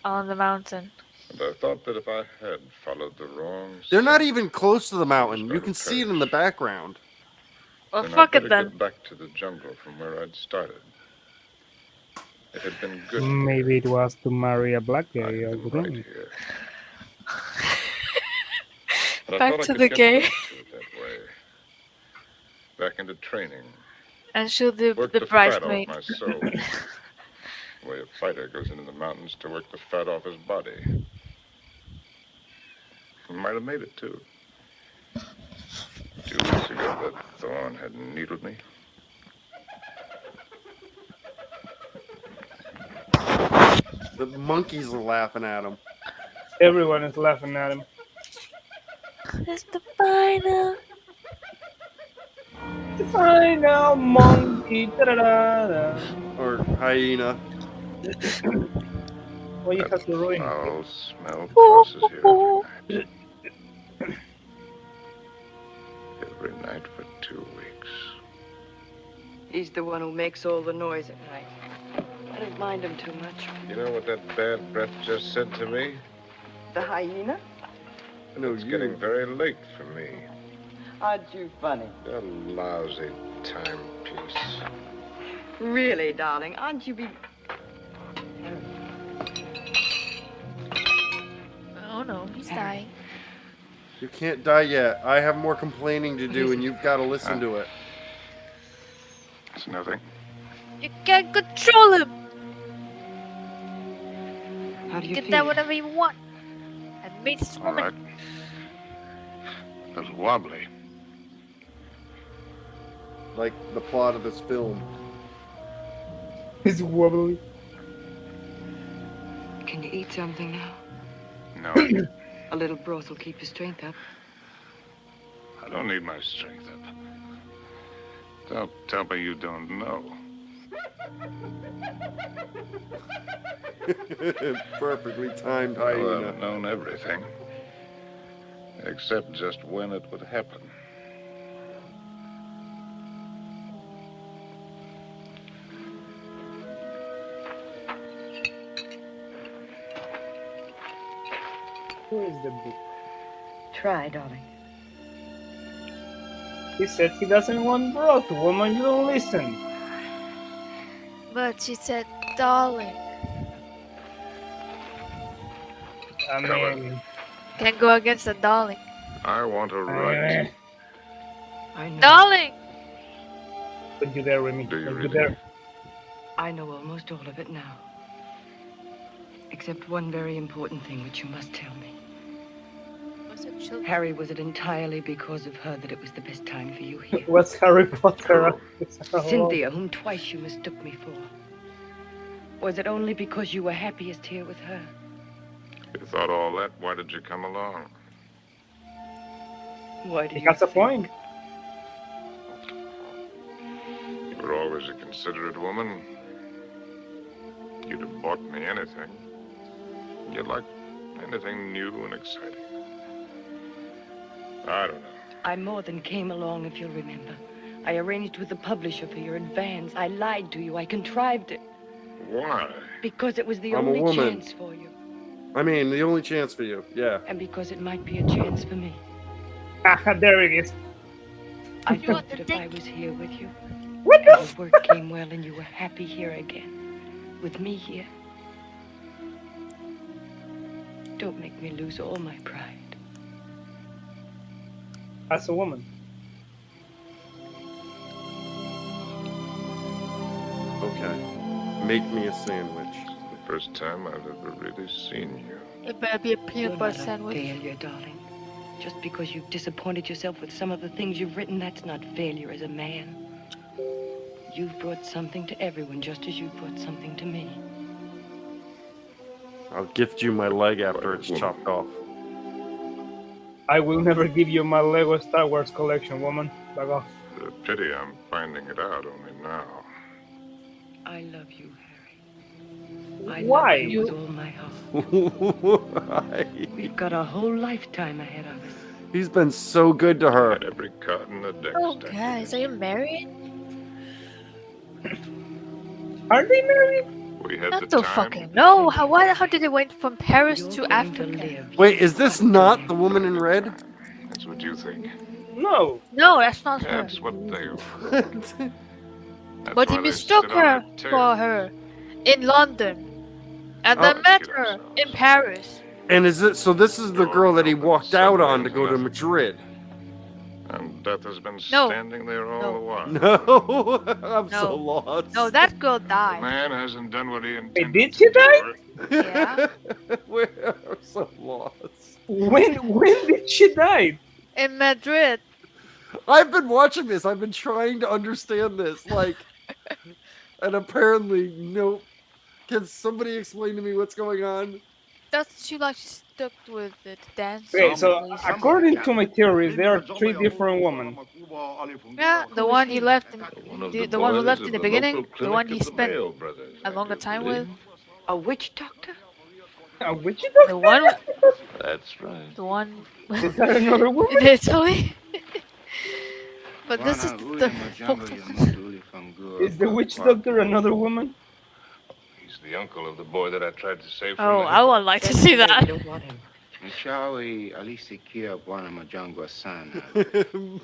on the mountain.
And I thought that if I had followed the wrong
They're not
scent,
even close to the mountain. You
going
can
to
see it in the background.
Well,
then
fuck
I'd
it
better
then.
get back to the jungle from where I'd started. It had been good.
Maybe it was to marry a black guy or
Right
something.
here. But I
Back
thought I
to
could
the
get
gay.
back to it that way. Back into training.
And shoot the
Work the fat
bridesmaid.
off my soul. The way a fighter goes into the mountains to work the fat off his body. He might have made it, too. 2 weeks ago, that thorn had needled me.
The monkeys are laughing at him.
Everyone is laughing at him.
It's the final.
The final monkey. Da-da-da-da.
Or hyena.
Why you have to ruin
Foul
it?
smell crosses here every night. Every night for 2 weeks.
He's the one who makes all the noise at night. I don't mind him too much.
You know what that bad breath just said to me?
The hyena?
No,
It's getting very late for me.
Aren't you funny?
A lousy timepiece.
Really, darling, aren't you be...
Oh no, he's dying.
You can't die yet. I have more complaining to do, and you've got to listen to it.
It's nothing.
You can't control him.
How do you
Get
feel?
that whatever you want. I made this
All
woman.
right. A little wobbly.
Like the plot of this film.
It's wobbly.
Can you eat something now?
No.
A little broth will keep your strength up.
I don't need my strength up. Don't tell me you don't know.
Perfectly timed
Well,
hyena.
I've known everything. Except just when it would happen.
Who is the book?
Try, darling.
He said he doesn't want broth. Woman, you don't listen.
But she said, darling.
I mean,
Can't go against the darling.
I want a right.
I know.
Darling!
Put you there, Remy.
Do you
Put you
really?
there.
I know almost all of it now. Except one very important thing which you must tell me. Harry, was it entirely because of her that it was the best time for you here?
What's Harry Potter?
Cynthia, whom twice you mistook me for. Was it only because you were happiest here with her?
You thought all that, why did you come along?
Why do
He
you
has a point.
You were always a considerate woman. You'd have bought me anything. You liked anything new and exciting. I don't know.
I more than came along, if you'll remember. I arranged with the publisher for your advance. I lied to you. I contrived it.
Why?
Because it was the
I'm a
only
woman.
chance for you.
I mean, the only chance for you. Yeah.
And because it might be a chance for me.
Ah, there it is.
I thought that if I was here with you,
What
and the work came well and you were happy here again, with me here, don't make me lose all my pride.
As a woman.
Okay. Make me a sandwich.
The first time I've ever really seen you.
It better be a peanut
You're
butter
not a
sandwich.
failure, darling. Just because you've disappointed yourself with some of the things you've written, that's not failure as a man. You've brought something to everyone just as you've brought something to me.
I'll gift you my leg after it's chopped off.
I will never give you my Lego Star Wars collection, woman. Back off.
The pity I'm finding it out only now.
I love you, Harry. I
Why?
love you with all my heart. We've got a whole lifetime ahead of us.
He's been so good to her.
Had every card in the deck.
Oh,
stacked
guys, are you married?
Are they married?
We had
I
the
don't
time.
fucking know. How did they went from Paris to Africa?
Wait, is this not the woman in red?
That's what you think.
No.
No, that's not her.
That's what they were.
But he mistook her for her in London. And then met her in Paris.
And is it so? This is the girl that he walked out on to go to Madrid.
And death has been standing there all the while.
No, I'm so lost.
No, that girl
The
died.
man hasn't done what he intended.
Hey, did she die?
Yeah.
We're so lost.
When did she die?
In Madrid.
I've been watching this. I've been trying to understand this. Like, and apparently, nope. Can somebody explain to me what's going on?
That's she like stuck with it dance.
Okay, so
movies.
according to my theories, there are 3 different women.
Yeah, the one he left in the one who left in the beginning, the one he spent a longer time with.
A witch doctor?
A witch doctor?
The one.
That's right.
The one.
Is that another woman?
In Italy. But this is the.
Is the witch doctor another woman?
He's the uncle of the boy that I tried to save from
Oh,
the
I would like to see that.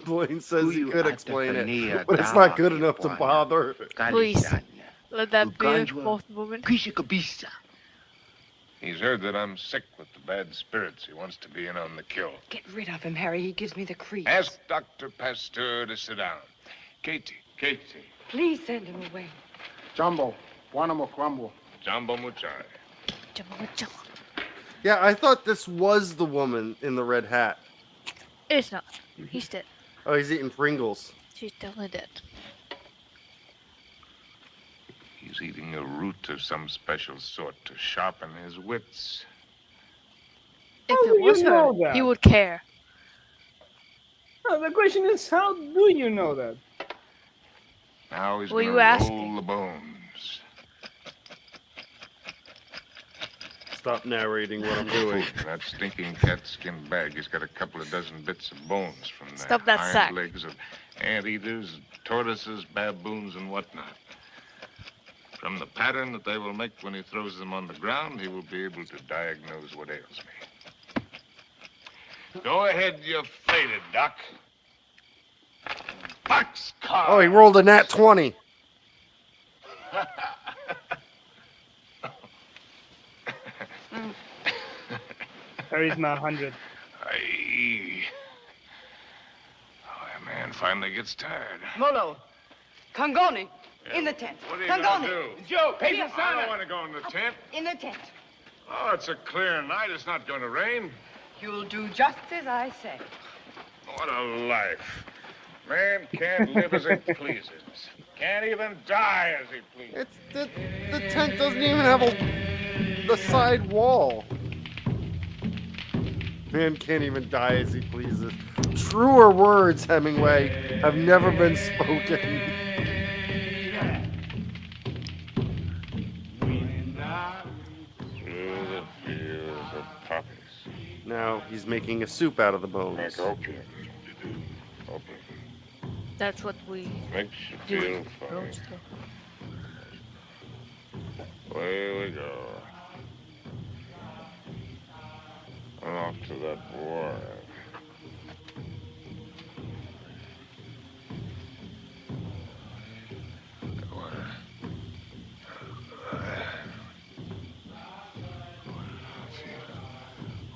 Blaine says he could explain it, but it's not good enough to bother.
Please, let that be a fourth woman.
He's heard that I'm sick with the bad spirits. He wants to be in on the kill.
Get rid of him, Harry. He gives me the creeps.
Ask Dr. Pasteur to sit down. Katie.
Please send him away.
Jumbo, Guanamo Crumble.
Jumbo Muchai.
Yeah, I thought this was the woman in the red hat.
It's not. He's dead.
Oh, he's eating Pringles.
She's definitely dead.
He's eating a root of some special sort to sharpen his wits.
If
How
it
do
was
you
her,
know that?
he would care.
No, the question is, how do you know that?
Now he's
Were
going
you
to
asking?
roll the bones.
Stop narrating what I'm doing.
In that stinking catskin bag, he's got a couple of dozen bits of bones from the
Stop that
hind
sack.
legs of anteaters, tortoises, baboons, and whatnot. From the pattern that they will make when he throws them on the ground, he will be able to diagnose what ails me. Go ahead, you faded, Doc. Boxcar!
Oh, he rolled a nat 20.
Harry's my 100.
Aye. Oh, that man finally gets tired.
Molo, Congoni, in the tent.
What are you
Congoni.
gonna do?
Joe,
I don't want to go in the tent.
In the tent.
Oh, it's a clear night. It's not going to rain.
You'll do just as I say.
What a life. Man can't live as he pleases. Can't even die as he pleases.
The tent doesn't even have the side wall. Man can't even die as he pleases. Truer words, Hemingway, have never been spoken.
Through the fields of poppies.
Now he's making a soup out of the bones.
Okay.
That's what we
Makes you
do.
feel
with
fine.
roast stuff.
Away we go. And off to that war.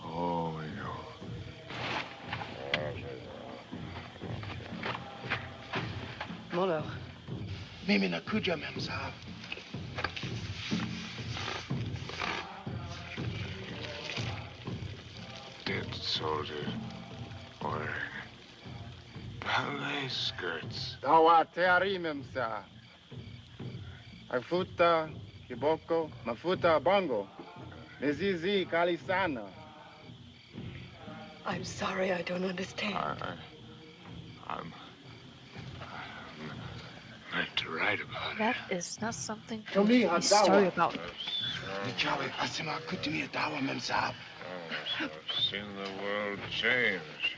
Oh, we go.
Molo.
Mimi nakuja, mem sahab.
Dead soldiers. Wearing ballet skirts.
Dawa tearimemsa. Afuta, Kiboko, Mafuta, Bongo. Mizizi, Kalisana.
I'm sorry, I don't understand.
I'm meant to write about it.
That is not something to
Tomi
be sorry about.
Nichawe asima kutimi dawa memsa.
I've seen the world change.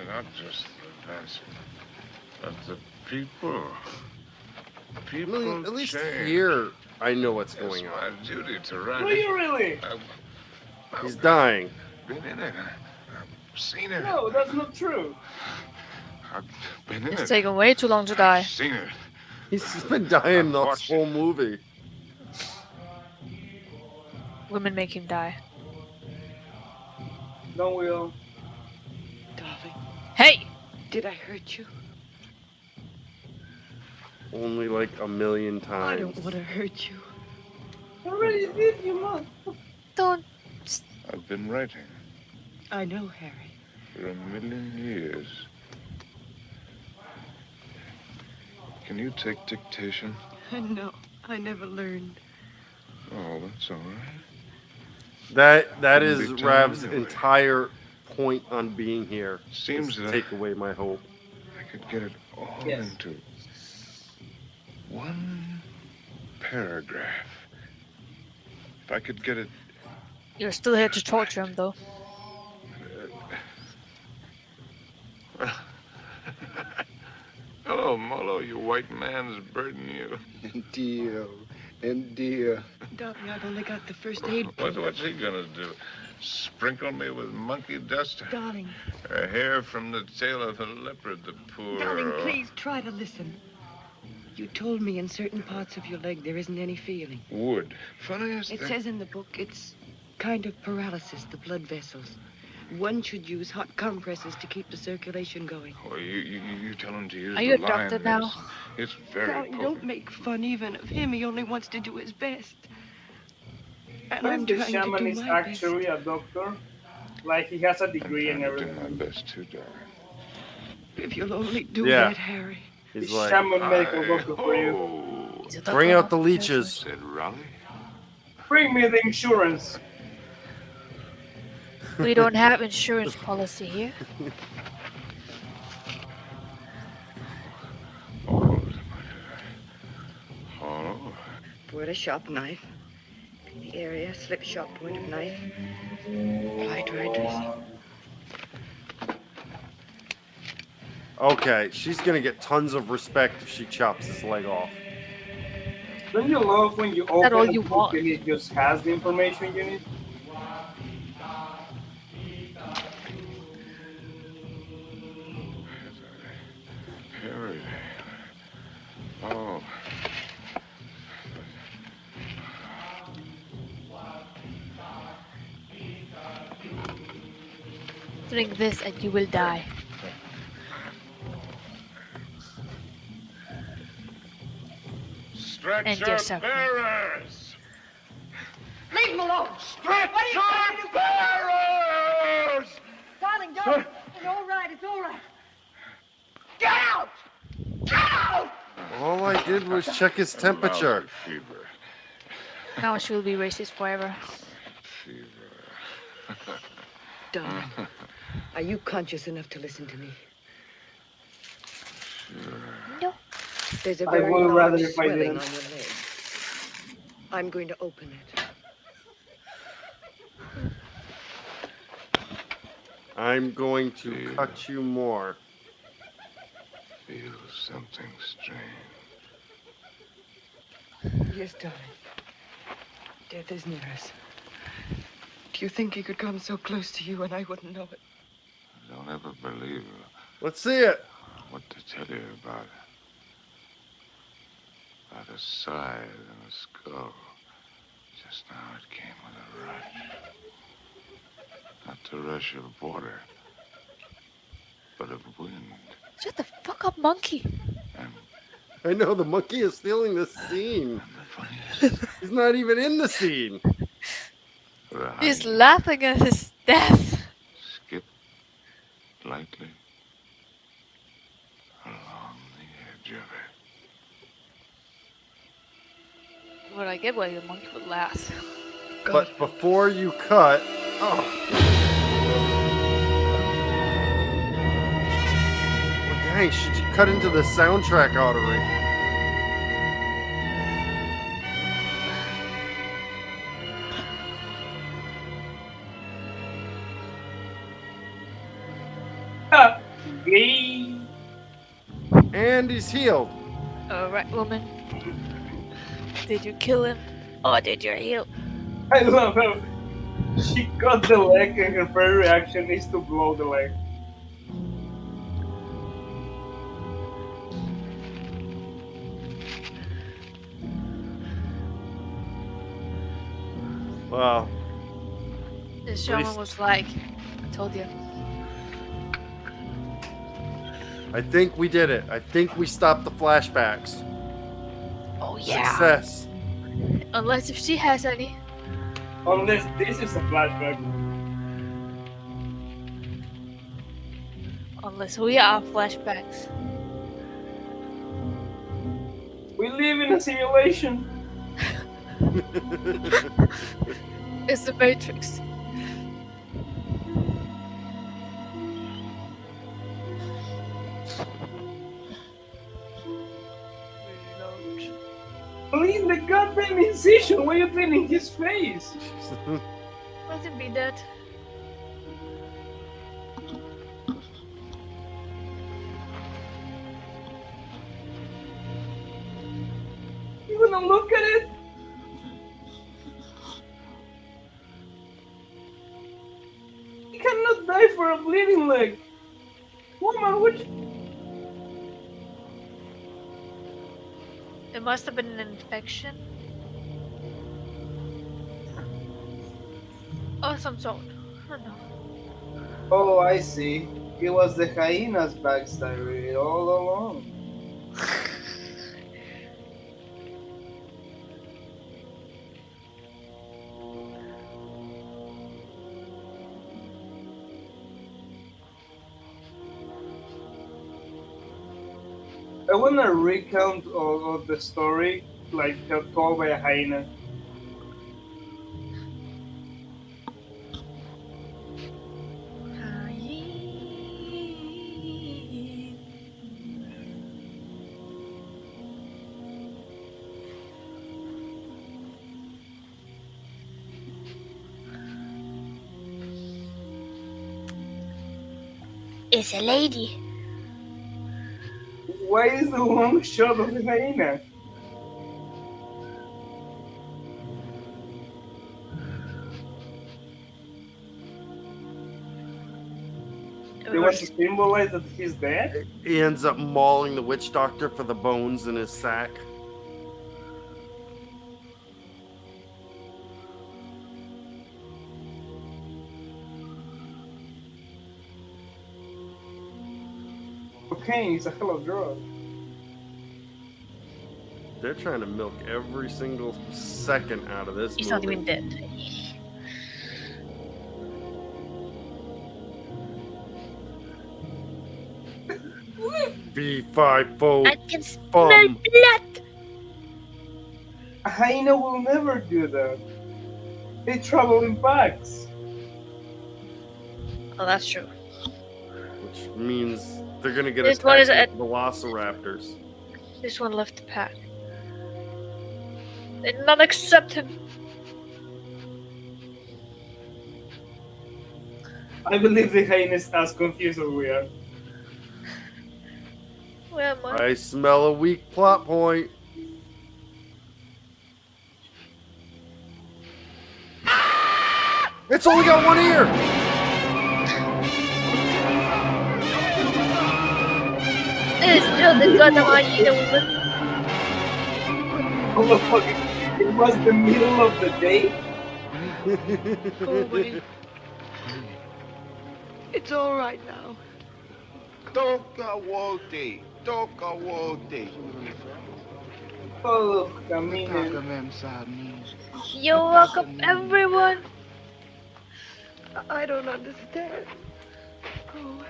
Not just the best, but the people. People
At least
change.
here, I know what's going
It's
on.
my duty to write.
Do you really?
He's dying.
Been in it. I've seen it.
No, that's not true.
I've been in
It's
it.
taken way too long to die.
Seen it.
He's been dying the whole movie.
Women make him die.
Don't we all?
Darling,
Hey!
did I hurt you?
Only like a million
I
times.
don't want to hurt you.
Already did, you must.
Don't.
I've been writing
I know, Harry.
for 1,000,000 years. Can you take dictation?
No, I never learned.
Oh, that's all right.
That
Couldn't
is
be done
Rav's
anyway.
entire point on being here.
Seems
is to
that
take away my hope.
I could get it all
Yes.
into one paragraph. If I could get it.
You're still here to torture him, though.
Hello, Molo, you white man's burden, you.
Indio.
Darling, I've only got the first aid.
What's he gonna do? Sprinkle me with monkey dust?
Darling.
A hair from the tail of a leopard, the poor...
Darling, please try to listen. You told me in certain parts of your leg there isn't any feeling.
Wood. Funniest
It
thing...
says in the book it's kind of paralysis, the blood vessels. One should use hot compresses to keep the circulation going.
Oh, you tell him to use
Are you
the
a doctor
lion
now?
medicine. It's very
Darling,
potent.
don't make fun even of him. He only wants to do his best. And I'm
Maybe the
trying to
shaman
do
is
my best.
actually a doctor. Like, he has a degree and
I'm trying to do
everything.
my best too, darling.
If you'll only do
Yeah.
that, Harry.
He's
The
like,
shaman medical doctor for you.
Oh,
bring out the leeches.
said Raleigh.
Bring me the insurance.
We don't have insurance policy here.
Oh,
Pour a sharp knife. The area, slip sharp point of knife. Apply dry dressing.
Okay, she's gonna get tons of respect if she chops his leg off.
Don't you love when you
that
open
all
a
you
book
want?
and it just has the information you need?
Harry. Oh.
Drink this and you will die. And
Stretcher
yourself.
bearers!
Leave him alone.
Stretcher
What are you trying to do?
bearers!
Darling, don't. It's all right. It's all right. Get out! Get out!
All I did was check his temperature.
Lousy fever.
Now she will be racist forever.
Fever.
Darling, are you conscious enough to listen to me?
No.
There's a
I
very
would rather
large
if I
swelling
didn't.
on your leg. I'm going to open it.
I'm going to cut you more.
Feel something strange.
Yes, darling. Death is near us. Do you think he could come so close to you and I wouldn't know it?
Don't ever believe
Let's see it.
what to tell you about it. About a scythe and a skull. Just now it came with a rush. Not the rush of water, but of wind.
Shut the fuck up, monkey.
I know the monkey is stealing the scene. He's not even in the scene.
He's laughing at his death.
Skip lightly along the edge of it.
What I get why the monkey would last.
But before you cut, oh, well, dang, should you cut into the soundtrack artery?
Gay.
And he's healed.
Alright, woman. Did you kill him? Or did you heal?
I love how she cut the leg and her first reaction is to blow the leg.
Wow.
The shaman was like, I told you.
I think we did it. I think we stopped the flashbacks.
Oh yeah.
Success.
Unless if she has any.
Unless this is a flashback.
Unless we are flashbacks.
We live in a simulation.
It's the Matrix.
Clean the goddamn incision. Why are you cleaning his face?
Let him be dead.
You wanna look at it? You cannot die for a bleeding leg. Woman, which...
It must have been an infection. Or some sort. I don't know.
Oh, I see. It was the hyena's backstory all along. I want a recount of the story, like told by a hyena.
It's a lady.
Why is the long shot of the hyena? They want to symbolize that he's dead?
He ends up mauling the witch doctor for the bones in his sack.
Cocaine is a hell of a drug.
They're trying to milk every single second out of this
He's
movie.
not even dead.
B5
I can smell blood.
A hyena will never do that. They travel in packs.
Oh, that's true.
Which means they're gonna get
This one is
attacked by velociraptors.
This one left the pack. They did not accept him.
I believe the hyena is as confused as we are.
Where am I?
I smell a weak plot point. It's only got one ear.
It's still the goddamn hyena woman.
Oh the fucking! It was the middle of the day.
Go away.
It's all right now.
Toca wote. Toca wote.
Oh, camine.
Toca mem sami.
You're welcome, everyone.
I don't understand. Go away.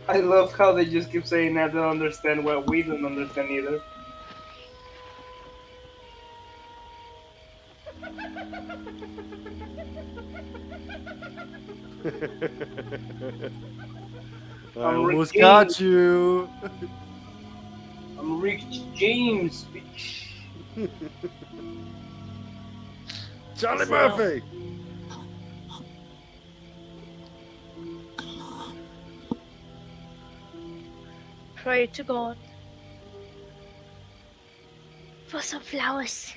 I love how they just keep saying I don't understand what we don't understand either.
I
I'm Rick
almost
James.
got you.
I'm Rick James.
Charlie
So-
Murphy.
Pray to God.
For some flowers.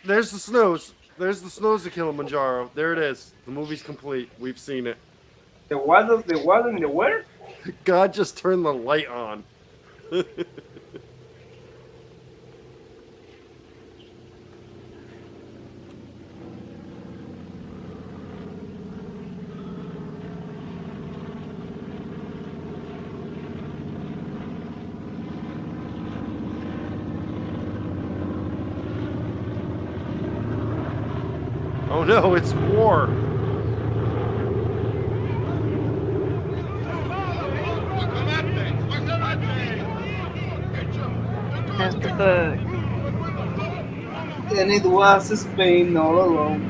There's the snows. There's the snows of Kilimanjaro. There it is. The movie's complete. We've seen it.
The water in the where?
God just turned the light on. Oh no, it's war.
That's the bird.
And it was Spain all along.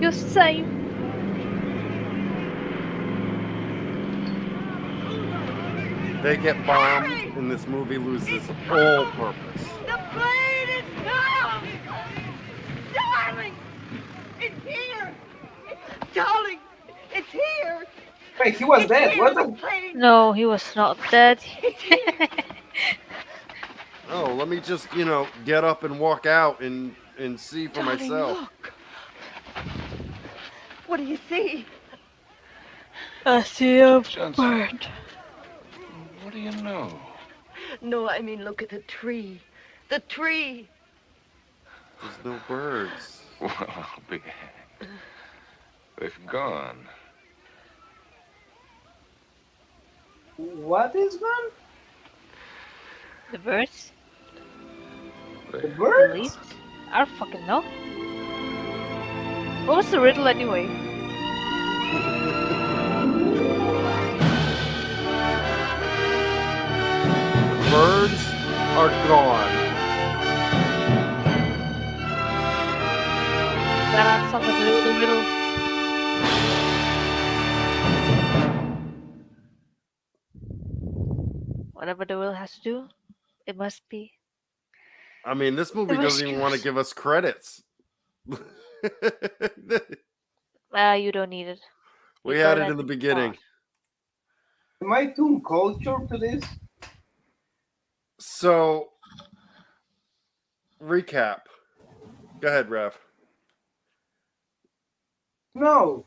You say.
They get bombed, and this movie loses all purpose.
The plane is come! Darling! It's here! Darling! It's here!
Wait, he was
It's
dead.
here,
What
the
the?
plane!
No, he was not dead.
Oh, let me just, get up and walk out and see for
Darling,
myself.
look! What do you see?
I see a
Johnson.
bird.
What do you know?
No, I mean, look at the tree. The tree!
There's no birds.
Well, I'll be hanged. They've gone.
What is gone?
The birds?
The
The
bird?
leaves? I don't fucking know. What was the riddle anyway?
Birds are gone.
That had something to do with the riddle. Whatever the riddle has to do, it must be.
I mean, this movie doesn't even want to give us credits.
You don't need it.
We
You
had
got
it in the
at
beginning.
Am I too cultured to this?
So, recap. Go ahead, Rev.
No.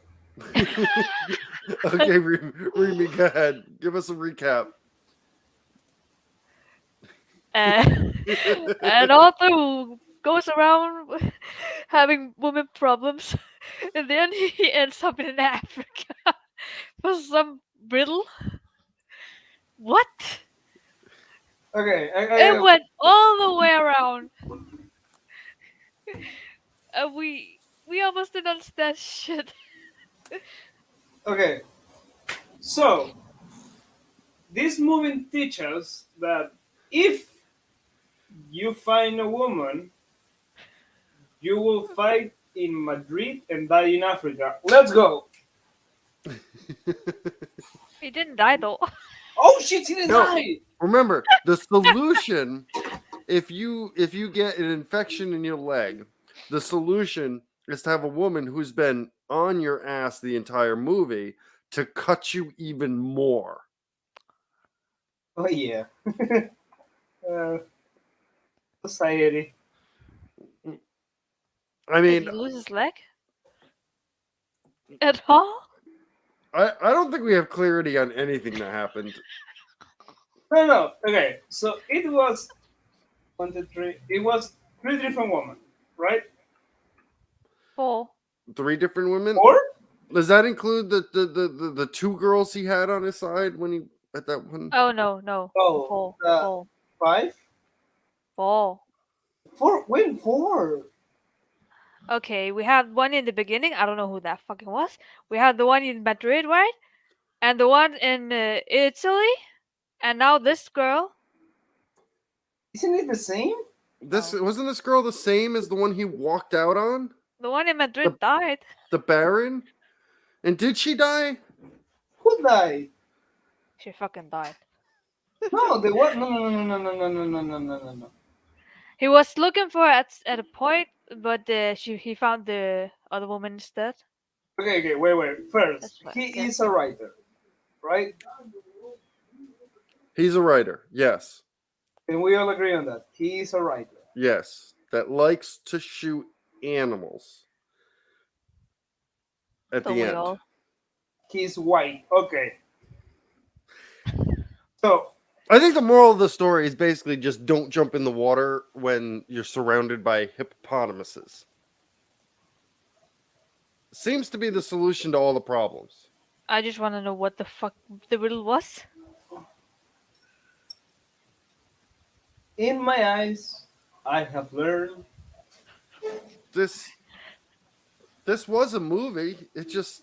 Okay, Remy, go ahead. Give us a recap.
An author who goes around having woman problems, and then he ends up in Africa for some riddle. What?
Okay.
It went all the way around. We almost didn't understand shit.
Okay. So, this movie teaches that if you find a woman, you will fight in Madrid and die in Africa. Let's go.
He didn't die though.
Oh shit, he didn't die.
Remember, the solution, if you get an infection in your leg, the solution is to have a woman who's been on your ass the entire movie to cut you even more.
Oh yeah. Society.
I mean,
Did he lose his leg? At all?
I don't think we have clarity on anything that happened.
No. Okay, so it was 1, 2, 3. It was 3 different women, right?
4.
3 different women?
4?
Does that include the two girls he had on his side when he at that one?
Oh no.
Oh,
Four.
5?
Four.
4? When 4?
Okay, we had one in the beginning. I don't know who that fucking was. We had the one in Madrid, right? And the one in Italy. And now this girl.
Isn't it the same?
This wasn't this girl the same as the one he walked out on?
The one in Madrid died.
The Baron? And did she die?
Who died?
She fucking died.
No, they what? No.
He was looking for her at a point, but he found the other woman instead.
Okay, wait. First, he is a writer, right?
He's a writer, yes.
Can we all agree on that? He is a writer.
Yes. That likes to shoot animals. At the end.
He's white. Okay. So
I think the moral of the story is basically just don't jump in the water when you're surrounded by hippopotamuses. Seems to be the solution to all the problems.
I just want to know what the fuck the riddle was.
in my eyes, I have learned
This was a movie. It just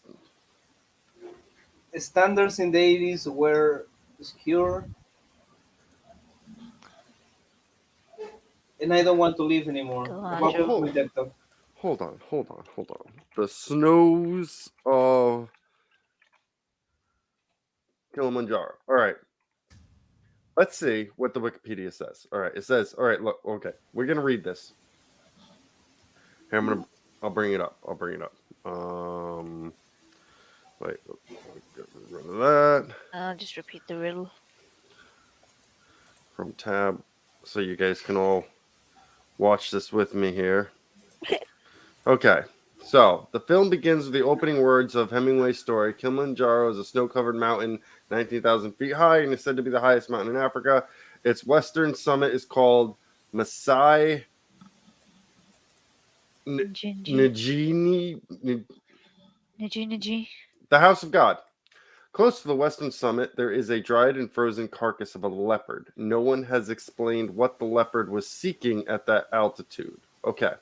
standards in the 80s were obscure. And I don't want to live anymore.
Hold on. The snows of Kilimanjaro. All right. Let's see what the Wikipedia says. All right. It says, all right, look, okay. We're going to read this. Here, I'll bring it up. Wait, get rid of that.
I'll just repeat the riddle.
From tab, so you guys can all watch this with me here. Okay, so the film begins with the opening words of Hemingway's story. Kilimanjaro is a snow-covered mountain, 19,000 feet high, and is said to be the highest mountain in Africa. Its western summit is called Masai Njini, the House of God. Close to the western summit, there is a dried and frozen carcass of a leopard. No one has explained what the leopard was seeking at that altitude. Okay.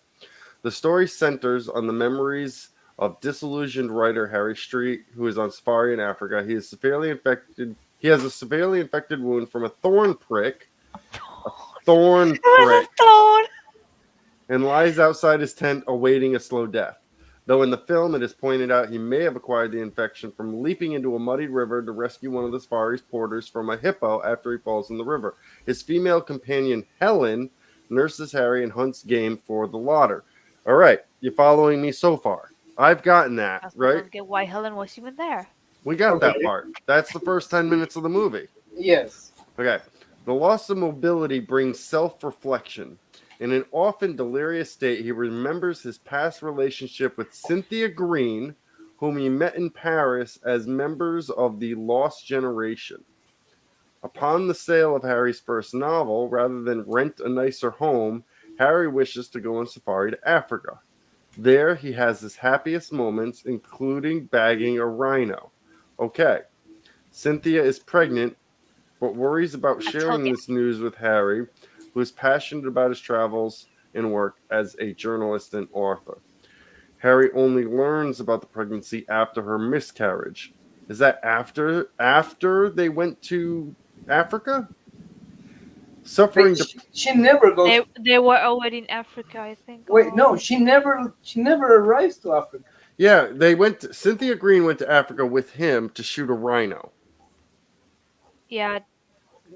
The story centers on the memories of disillusioned writer Harry Street, who is on safari in Africa. He is severely infected. He has a severely infected wound from a thorn prick. A thorn prick. And lies outside his tent awaiting a slow death. Though in the film it is pointed out he may have acquired the infection from leaping into a muddied river to rescue one of the safari's porters from a hippo after he falls in the river. His female companion Helen nurses Harry and hunts game for the larder. All right, you following me so far? I've gotten that, right?
I don't get why Helen was even there.
We got that part. That's the first 10 minutes of the movie.
Yes.
Okay. The loss of mobility brings self-reflection. In an often delirious state, he remembers his past relationship with Cynthia Green, whom he met in Paris as members of the Lost Generation. Upon the sale of Harry's first novel, rather than rent a nicer home, Harry wishes to go on safari to Africa. There, he has his happiest moments, including bagging a rhino. Okay. Cynthia is pregnant, but worries about sharing this news with Harry, who is passionate about his travels and work as a journalist and author. Harry only learns about the pregnancy after her miscarriage. Is that after they went to Africa?
She never goes.
They were already in Africa, I think.
Wait, no, she never arrives to Africa.
Yeah, Cynthia Green went to Africa with him to shoot a rhino.
Yeah,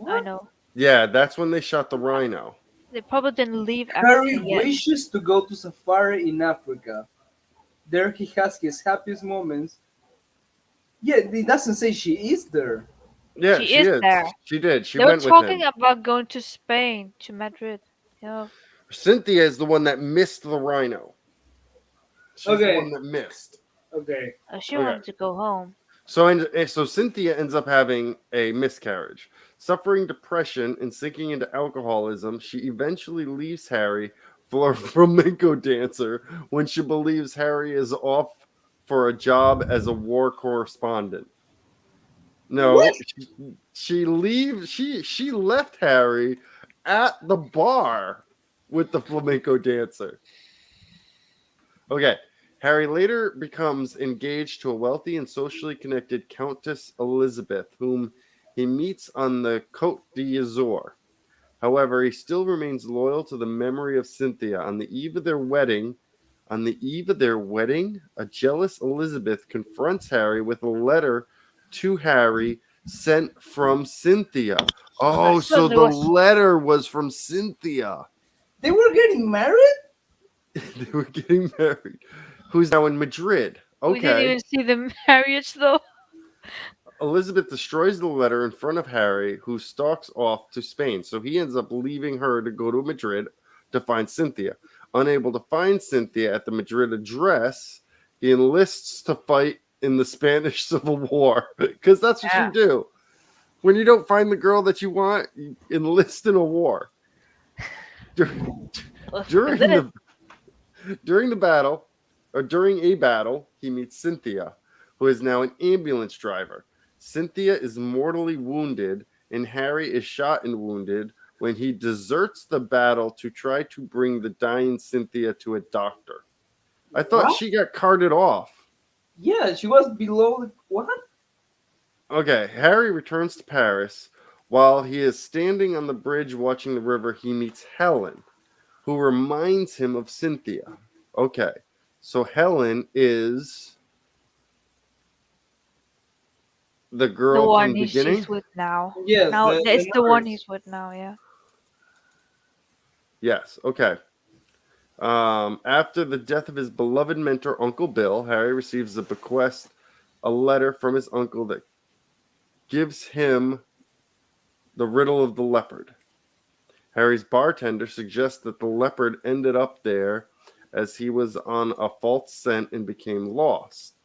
I know.
Yeah, that's when they shot the rhino.
They probably didn't leave Africa
Harry
yet.
wishes to go to safari in Africa. There he has his happiest moments. Yeah, it doesn't say she is there.
Yeah,
she is there.
She did. She
they
went
were
with him.
talking about going to Spain, to Madrid. Yeah.
Cynthia is the one that missed the rhino. She's the one that missed.
Okay.
She wanted to go home.
So Cynthia ends up having a miscarriage. Suffering depression and sinking into alcoholism, she eventually leaves Harry for a flamenco dancer when she believes Harry is off for a job as a war correspondent. No, she left Harry at the bar with the flamenco dancer. Okay. Harry later becomes engaged to a wealthy and socially connected Countess Elizabeth, whom he meets on the Côte d'Azur. However, he still remains loyal to the memory of Cynthia. On the eve of their wedding, a jealous Elizabeth confronts Harry with a letter to Harry sent from Cynthia. Oh, so the letter was from Cynthia.
They were getting married?
They were getting married. Who's now in Madrid.
We didn't
Okay.
even see the marriage though.
Elizabeth destroys the letter in front of Harry, who stalks off to Spain. So he ends up leaving her to go to Madrid to find Cynthia. Unable to find Cynthia at the Madrid address, he enlists to fight in the Spanish Civil War because that's what you do. When you don't find the girl that you want, you enlist in a war. During a battle, he meets Cynthia, who is now an ambulance driver. Cynthia is mortally wounded, and Harry is shot and wounded when he deserts the battle to try to bring the dying Cynthia to a doctor. I thought she got carted off.
Yeah, she was below the... What?
Okay, Harry returns to Paris. While he is standing on the bridge watching the river, he meets Helen, who reminds him of Cynthia. Okay, so Helen is the girl
The one
from the beginning?
he's with now.
Yes,
now it's the one
nurse.
he's with now. Yeah.
Yes, okay. After the death of his beloved mentor, Uncle Bill, Harry receives a letter from his uncle that gives him the riddle of the leopard. Harry's bartender suggests that the leopard ended up there as he was on a false scent and became lost.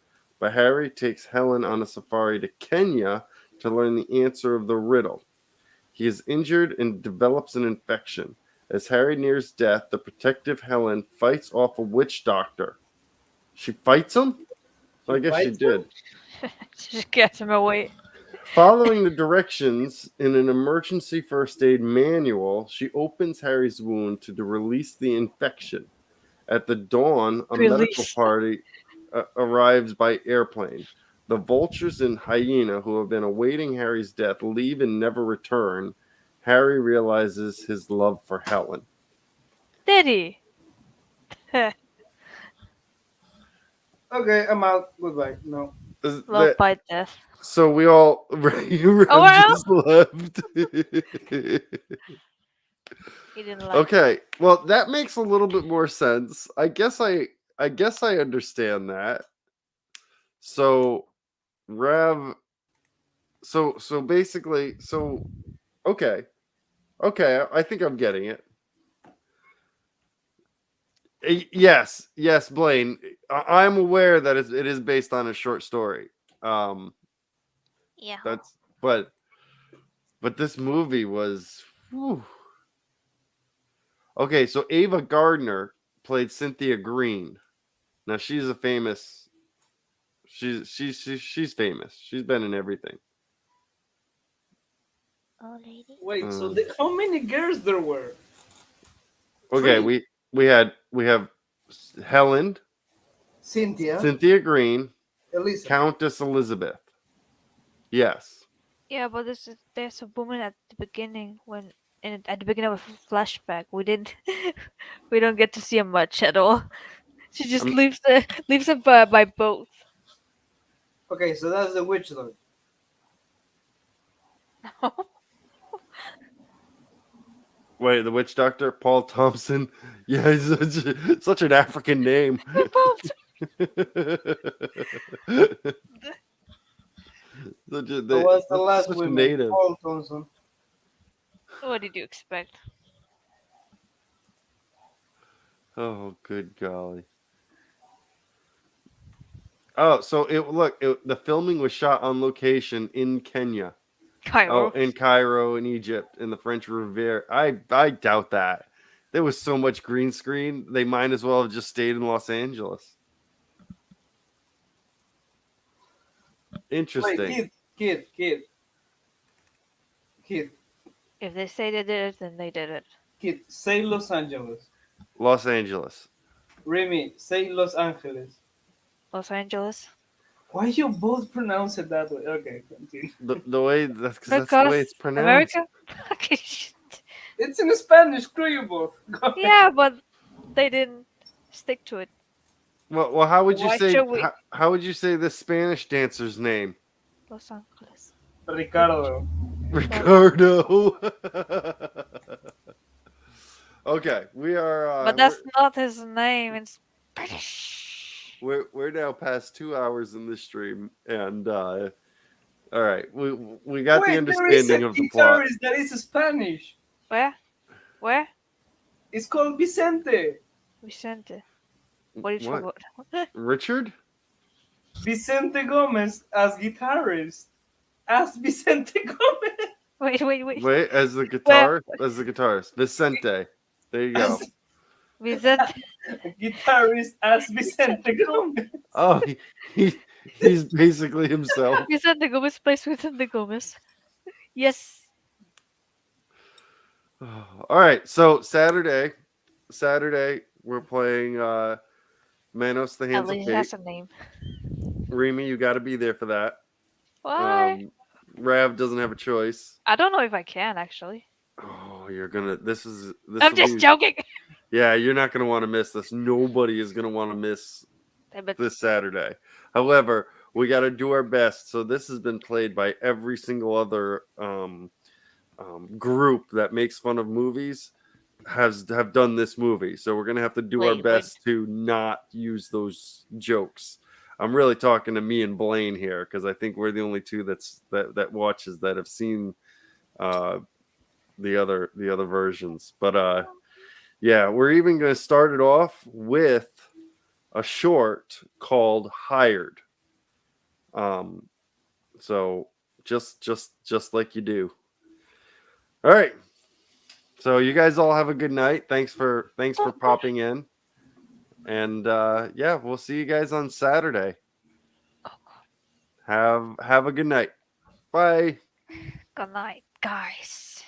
But Harry takes Helen on a safari to Kenya to learn the answer of the riddle. He is injured and develops an infection. As Harry nears death, the protective Helen fights off a witch doctor. She fights him? I guess she did.
Just gets him away.
Following the directions in an emergency first aid manual, she opens Harry's wound to release the infection. At the dawn, a medical party arrives by airplane. The vultures and hyena who have been awaiting Harry's death leave and never return. Harry realizes his love for Helen.
Did he?
Okay, I'm out. Goodbye. No.
Love by death.
So we all just left.
He didn't like.
Okay, well that makes a little bit more sense. I guess I understand that. So Rev so basically okay, I think I'm getting it. Yes, Blaine. I'm aware that it is based on a short story.
Yeah.
But this movie was. Whew. Okay, so Ava Gardner played Cynthia Green. Now she's a famous. She's famous. She's been in everything.
Oh, lady.
Wait, so how many girls there were?
Okay, we have Helen,
Cynthia
Green,
Elizabeth.
Countess Elizabeth. Yes.
Yeah, but there's a woman at the beginning at the beginning of a flashback. We don't get to see her much at all. She just leaves it by boat.
Okay, so that's the witch though.
Wait, the witch doctor, Paul Thompson. Yeah, he's such an African name.
That was the last woman,
native.
Paul Thompson.
What did you expect?
Oh, good golly. Oh, so the filming was shot on location in Kenya.
Cairo.
Oh, in Cairo, in Egypt, in the French Riviera. I doubt that. There was so much green screen, they might as well have just stayed in Los Angeles. Interesting.
Wait, Kid.
If they say they did it, then they did it.
Kid, say Los Angeles.
Los Angeles.
Remy, say Los Angeles.
Los Angeles.
Why you both pronounce it that way? Okay, continue.
The way that's because that's the
Because
way it's pronounced.
America.
It's in Spanish. Screw you both. Go ahead.
Yeah, but they didn't stick to it.
Well, how would you
Why
say
should we?
how would you say the Spanish dancer's name?
Los Angeles.
Ricardo.
Ricardo. Okay, we are.
But that's not his name. It's British.
We're now past 2 hours in the stream, and all right, we got the
Wait, there is a
understanding of the plot.
guitarist that is Spanish.
Where? Where?
It's called Vicente.
Vicente. What are you
What?
talking about?
Richard?
Vicente Gomez as guitarist. As Vicente Gomez.
Wait.
As the guitarist, Vicente. There you go.
Vicente.
Guitarist as Vicente Gomez.
Oh, he's basically himself.
Vicente Gomez plays Vicente Gomez. Yes.
All right, so Saturday we're playing Manos the
At
Hands of
least it
Fate.
has a name.
Remy, you got to be there for that.
Why?
Rav doesn't have a choice.
I don't know if I can actually.
Oh, you're gonna. This
I'm
will
just
be-
joking.
Yeah, you're not gonna want to miss this. Nobody is gonna want to miss this Saturday. However, we got to do our best. So this has been played by every single other group that makes fun of movies have done this movie. So we're gonna have to do our best to not use those jokes. I'm really talking to me and Blaine here because I think we're the only two that watches that have seen the other versions. But yeah, we're even going to start it off with a short called Hired. So just like you do. All right. So you guys all have a good night. Thanks for popping in. And yeah, we'll see you guys on Saturday. Have a good night. Bye.
Good night, guys.